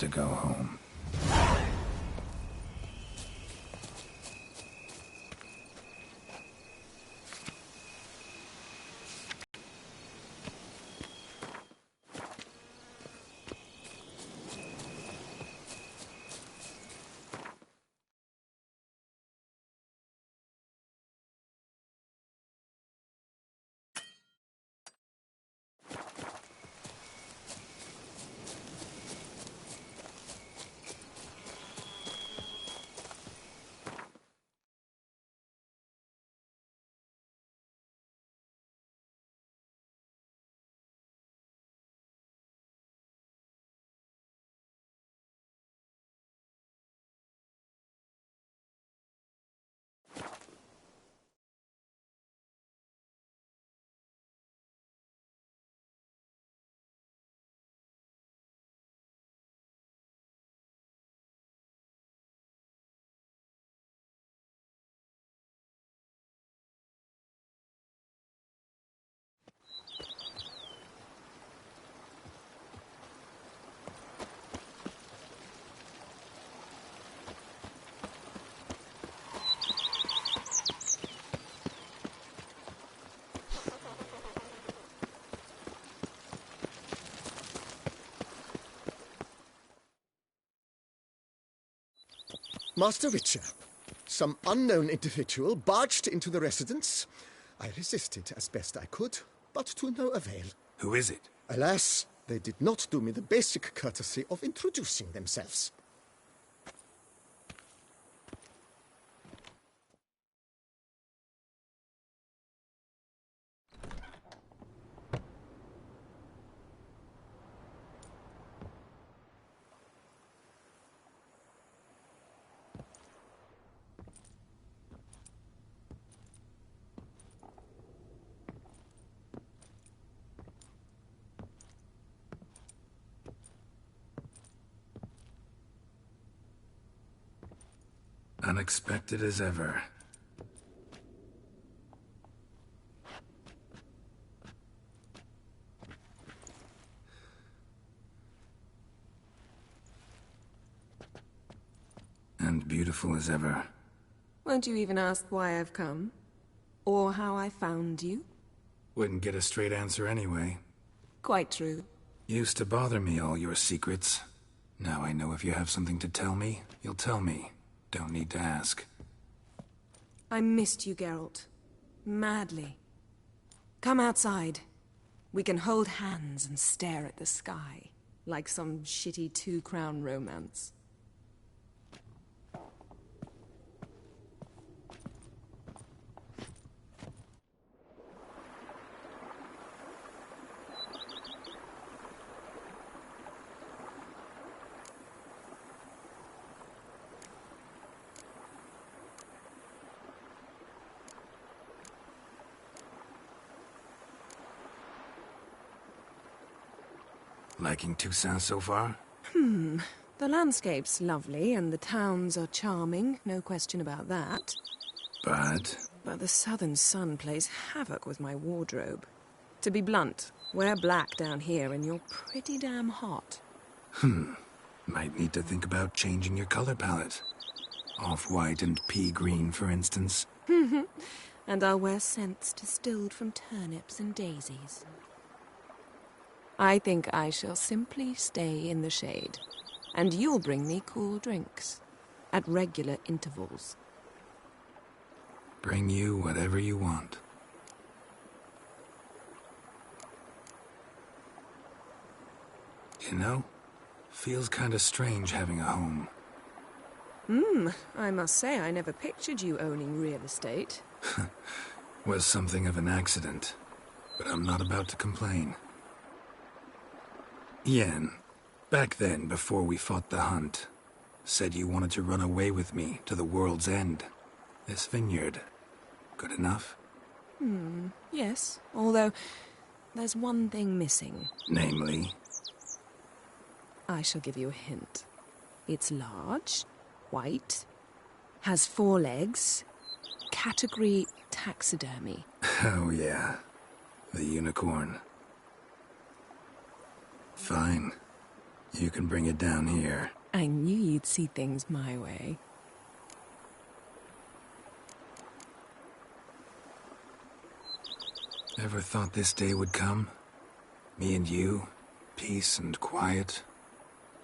to go home. Master Witcher, some unknown individual barged into the residence. I resisted as best I could, but to no avail. Who is it? Alas, they did not do me the basic courtesy of introducing themselves. Unexpected as ever. And beautiful as ever. Won't you even ask why I've come? Or how I found you? Wouldn't get a straight answer anyway. Quite true. Used to bother me, all your secrets. Now I know if you have something to tell me, you'll tell me. Don't need to ask. I missed you, Geralt. Madly. Come outside. We can hold hands and stare at the sky, like some shitty two-crown romance. Liking Toussaint so far? The landscape's lovely, and the towns are charming, no question about that. But the southern sun plays havoc with my wardrobe. To be blunt, wear black down here and you're pretty damn hot. Might need to think about changing your color palette. Off-white and pea green, for instance. And I'll wear scents distilled from turnips and daisies. I think I shall simply stay in the shade. And you'll bring me cool drinks. At regular intervals. Bring you whatever you want. You know, feels kinda strange having a home. I must say I never pictured you owning real estate. Was something of an accident, but I'm not about to complain. Yen, back then, before we fought the hunt, said you wanted to run away with me to the world's end. This vineyard, good enough? Yes, although there's one thing missing. Namely? I shall give you a hint. It's large, white, has 4 legs, category taxidermy. Oh yeah, the unicorn. Fine. You can bring it down here. I knew you'd see things my way. Ever thought this day would come? Me and you, peace and quiet.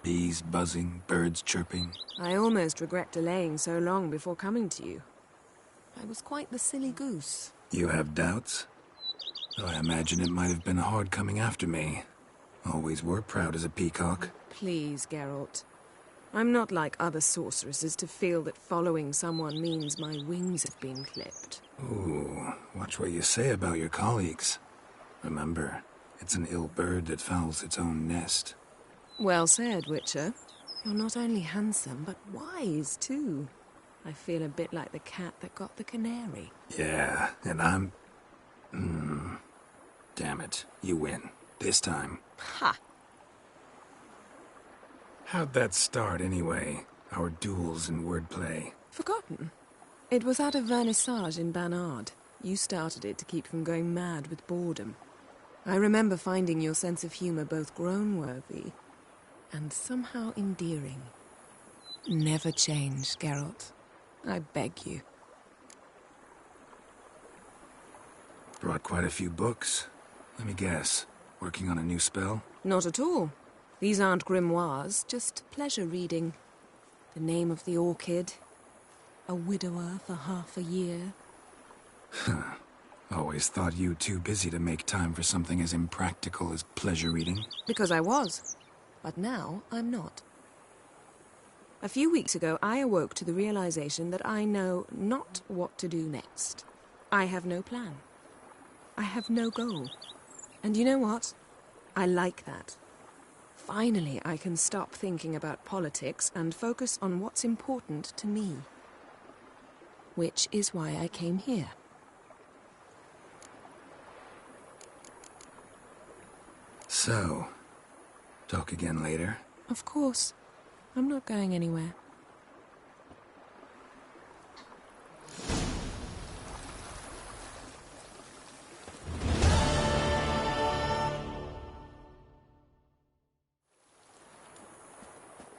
Bees buzzing, birds chirping. I almost regret delaying so long before coming to you. I was quite the silly goose. You have doubts? Though I imagine it might have been hard coming after me. Always were proud as a peacock. Please, Geralt. I'm not like other sorceresses to feel that following someone means my wings have been clipped. Ooh, watch what you say about your colleagues. Remember, it's an ill bird that fouls its own nest. Well said, Witcher. You're not only handsome, but wise, too. I feel a bit like the cat that got the canary. Yeah, and I'm... Damn it, you win. This time. Ha! How'd that start, anyway? Our duels and wordplay. Forgotten. It was at a vernissage in Banard. You started it to keep from going mad with boredom. I remember finding your sense of humor both groan-worthy and somehow endearing. Never change, Geralt. I beg you. Brought quite a few books. Let me guess. Working on a new spell? Not at all. These aren't grimoires, just pleasure reading. The Name of the Orchid. A widower for half a year. Huh. Always thought you too busy to make time for something as impractical as pleasure reading. Because I was. But now I'm not. A few weeks ago, I awoke to the realization that I know not what to do next. I have no plan. I have no goal. And you know what? I like that. Finally, I can stop thinking about politics and focus on what's important to me. Which is why I came here. So, talk again later? Of course. I'm not going anywhere.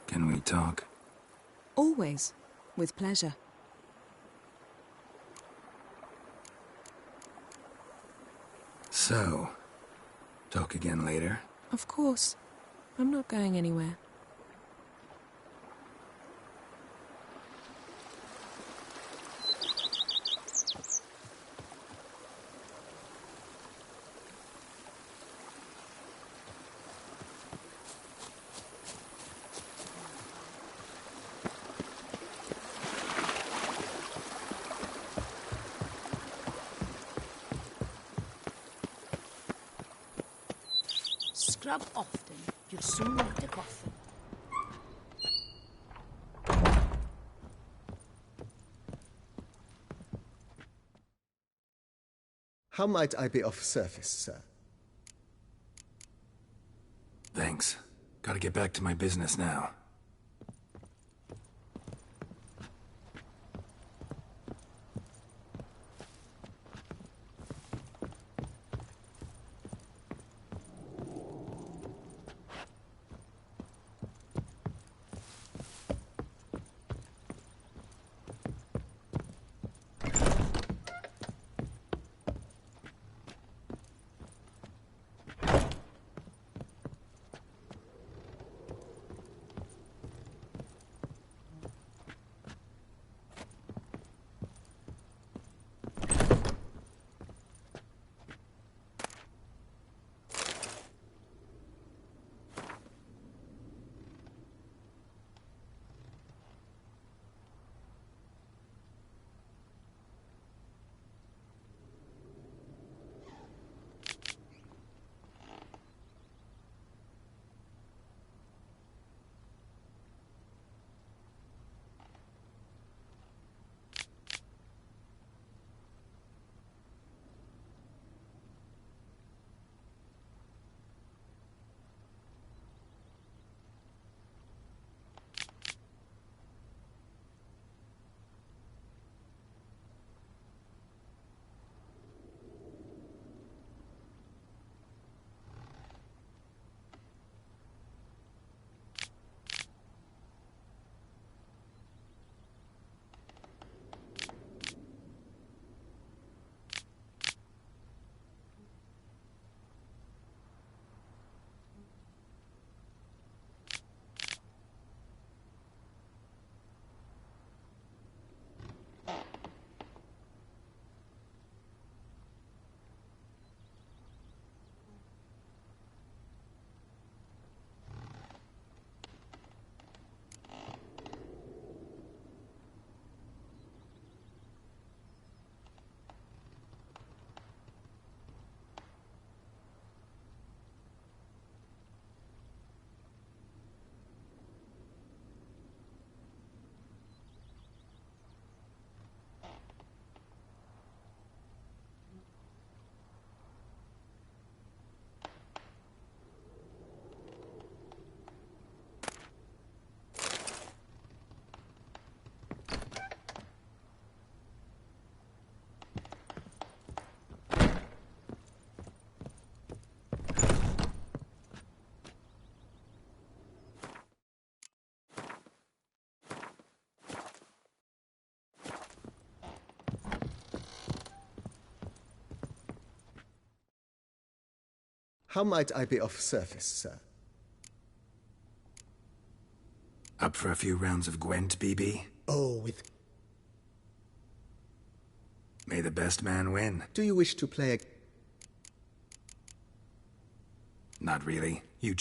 Can we talk? Always. With pleasure. So, talk again later? Of course. I'm not going anywhere. Scrub often, you'll soon need a coffin. How might I be of service, sir? Thanks. Gotta get back to my business now. How might I be of service, sir? Up for a few rounds of Gwent, BB? Oh, with... May the best man win. Do you wish to play a... Not really. You...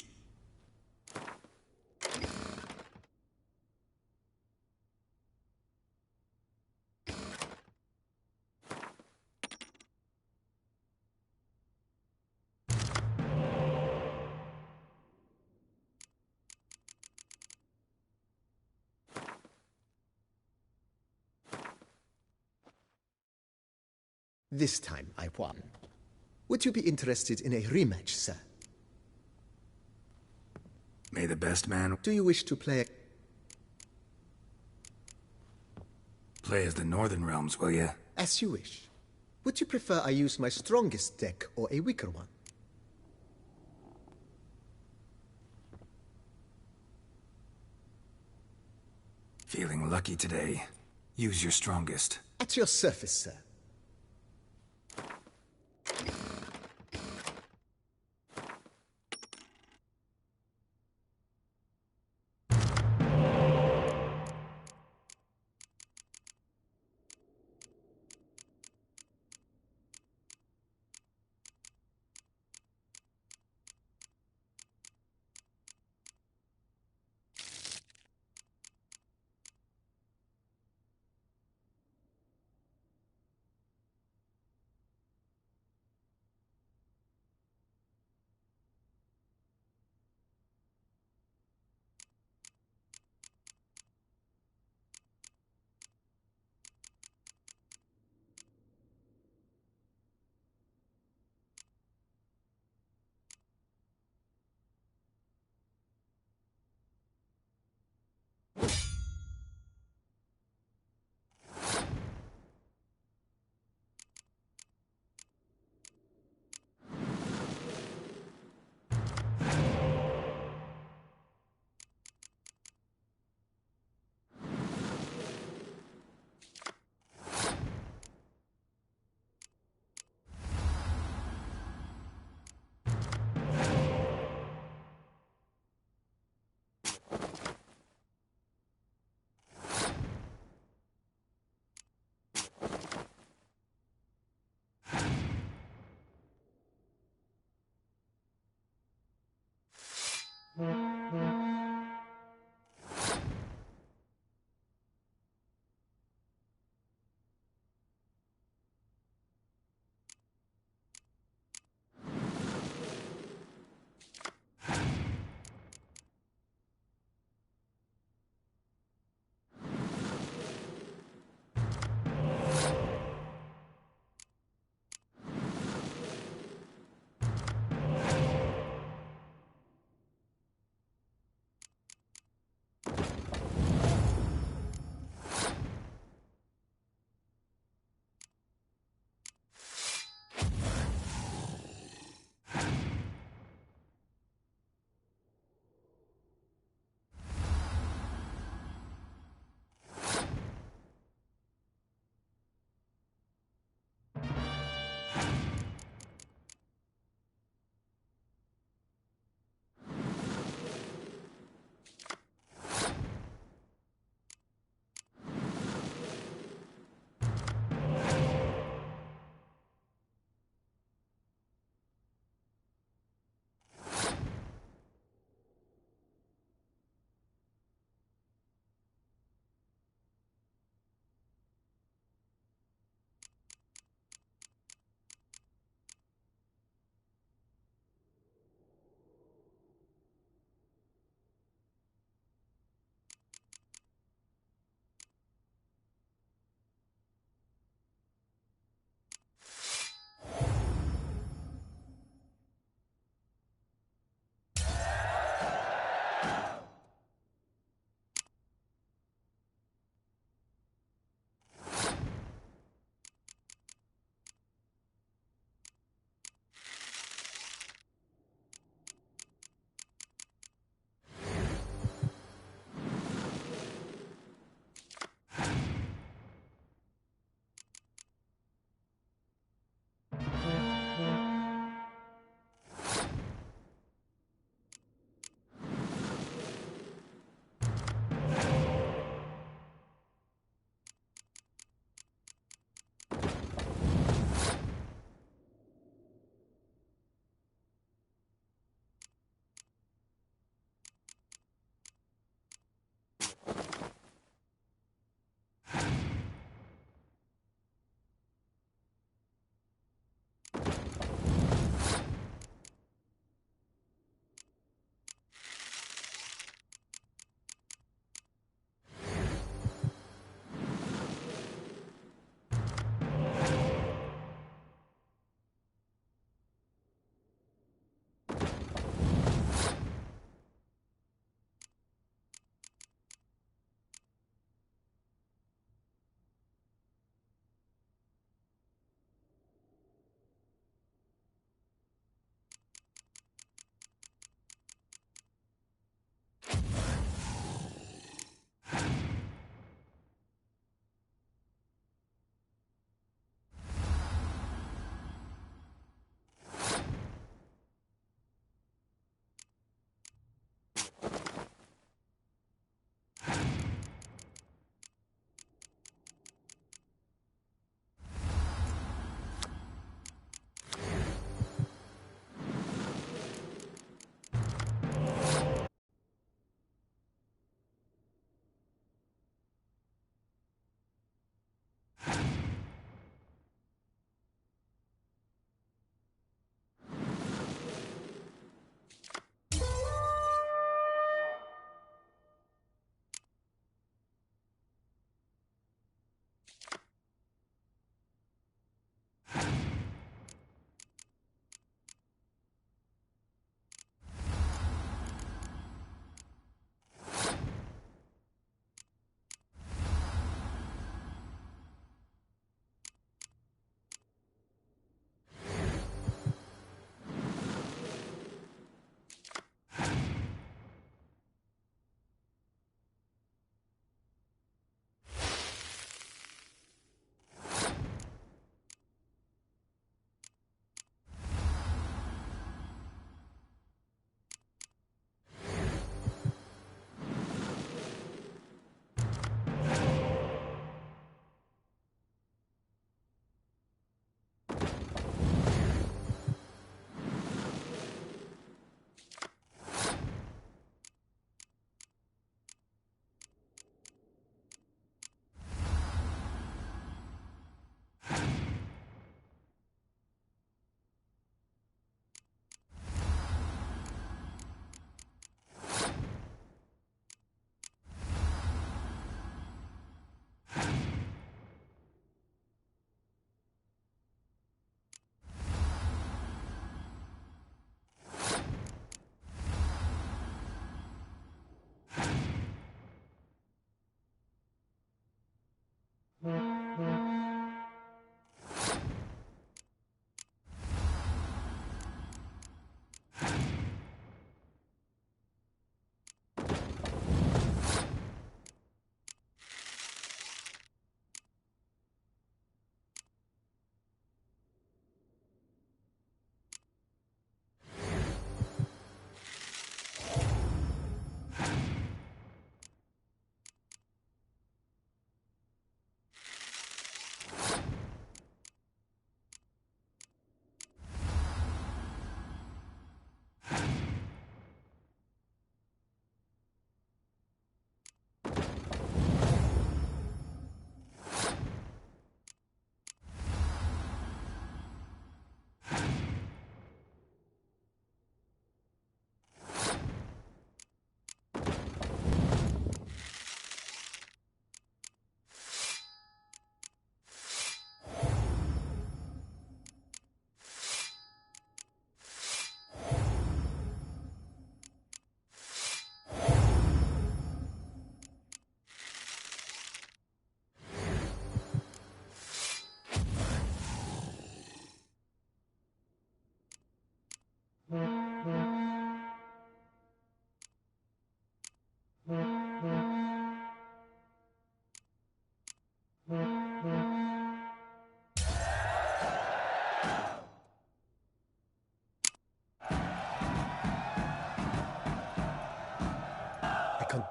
This time I won. Would you be interested in a rematch, sir? May the best man... Do you wish to play a... Play as the Northern Realms, will ya? As you wish. Would you prefer I use my strongest deck or a weaker one? Feeling lucky today. Use your strongest. At your service, sir.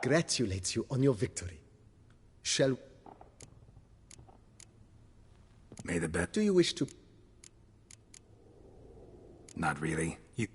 congratulate you on your victory. Shall... May the bet... Do you wish to... Not really. You...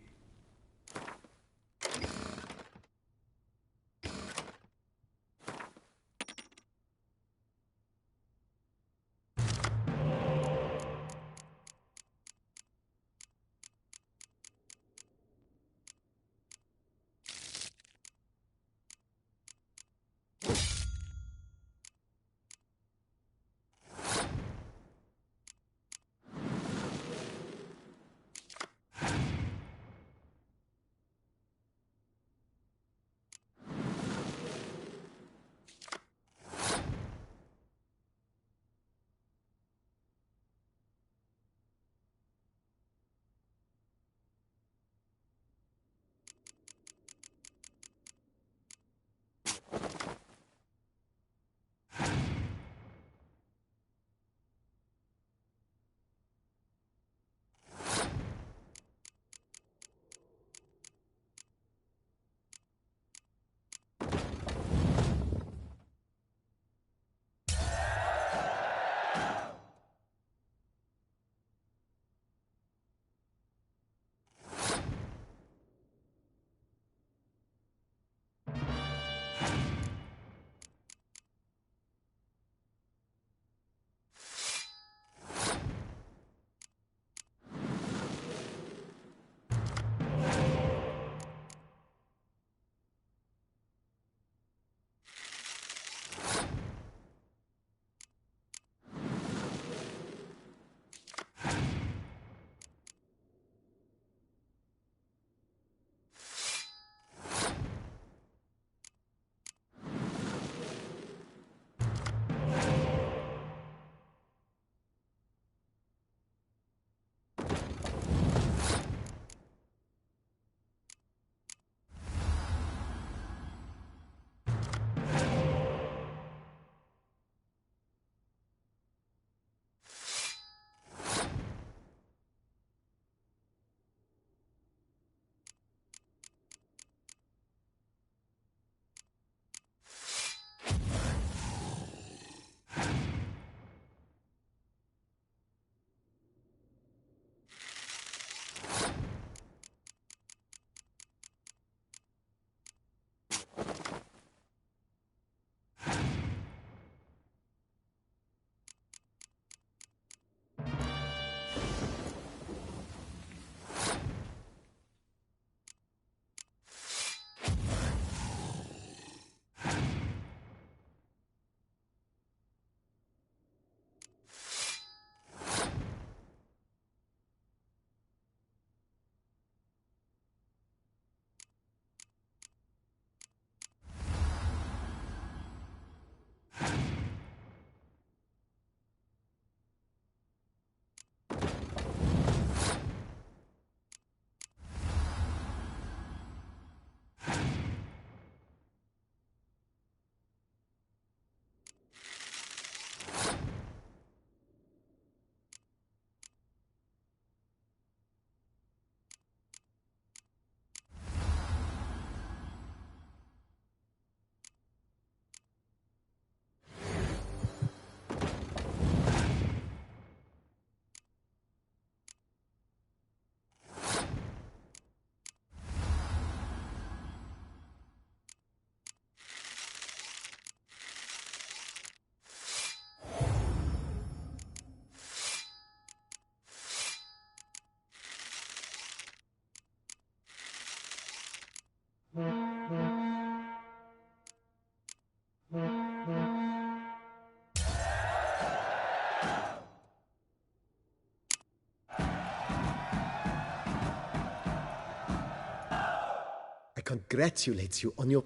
Congratulate you on your...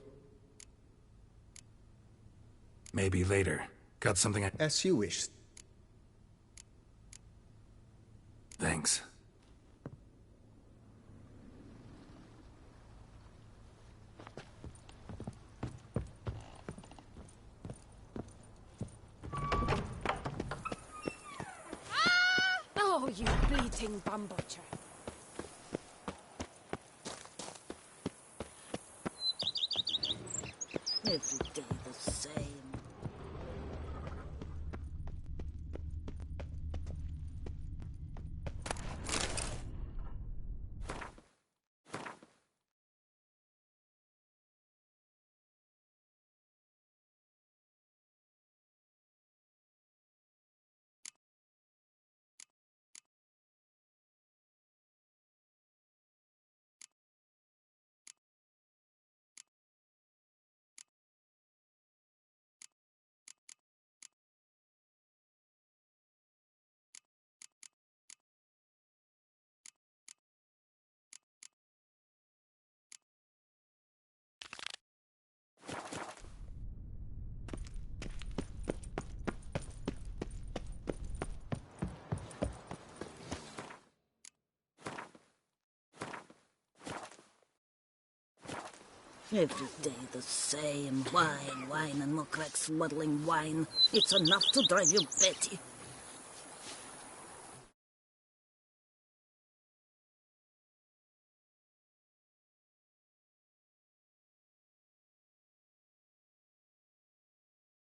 Maybe later. Got something I... As you wish. Thanks. Oh, you bleating bum-butcher. No Every day the same. Wine, wine, and Mokrak's muddling wine. It's enough to drive you batty.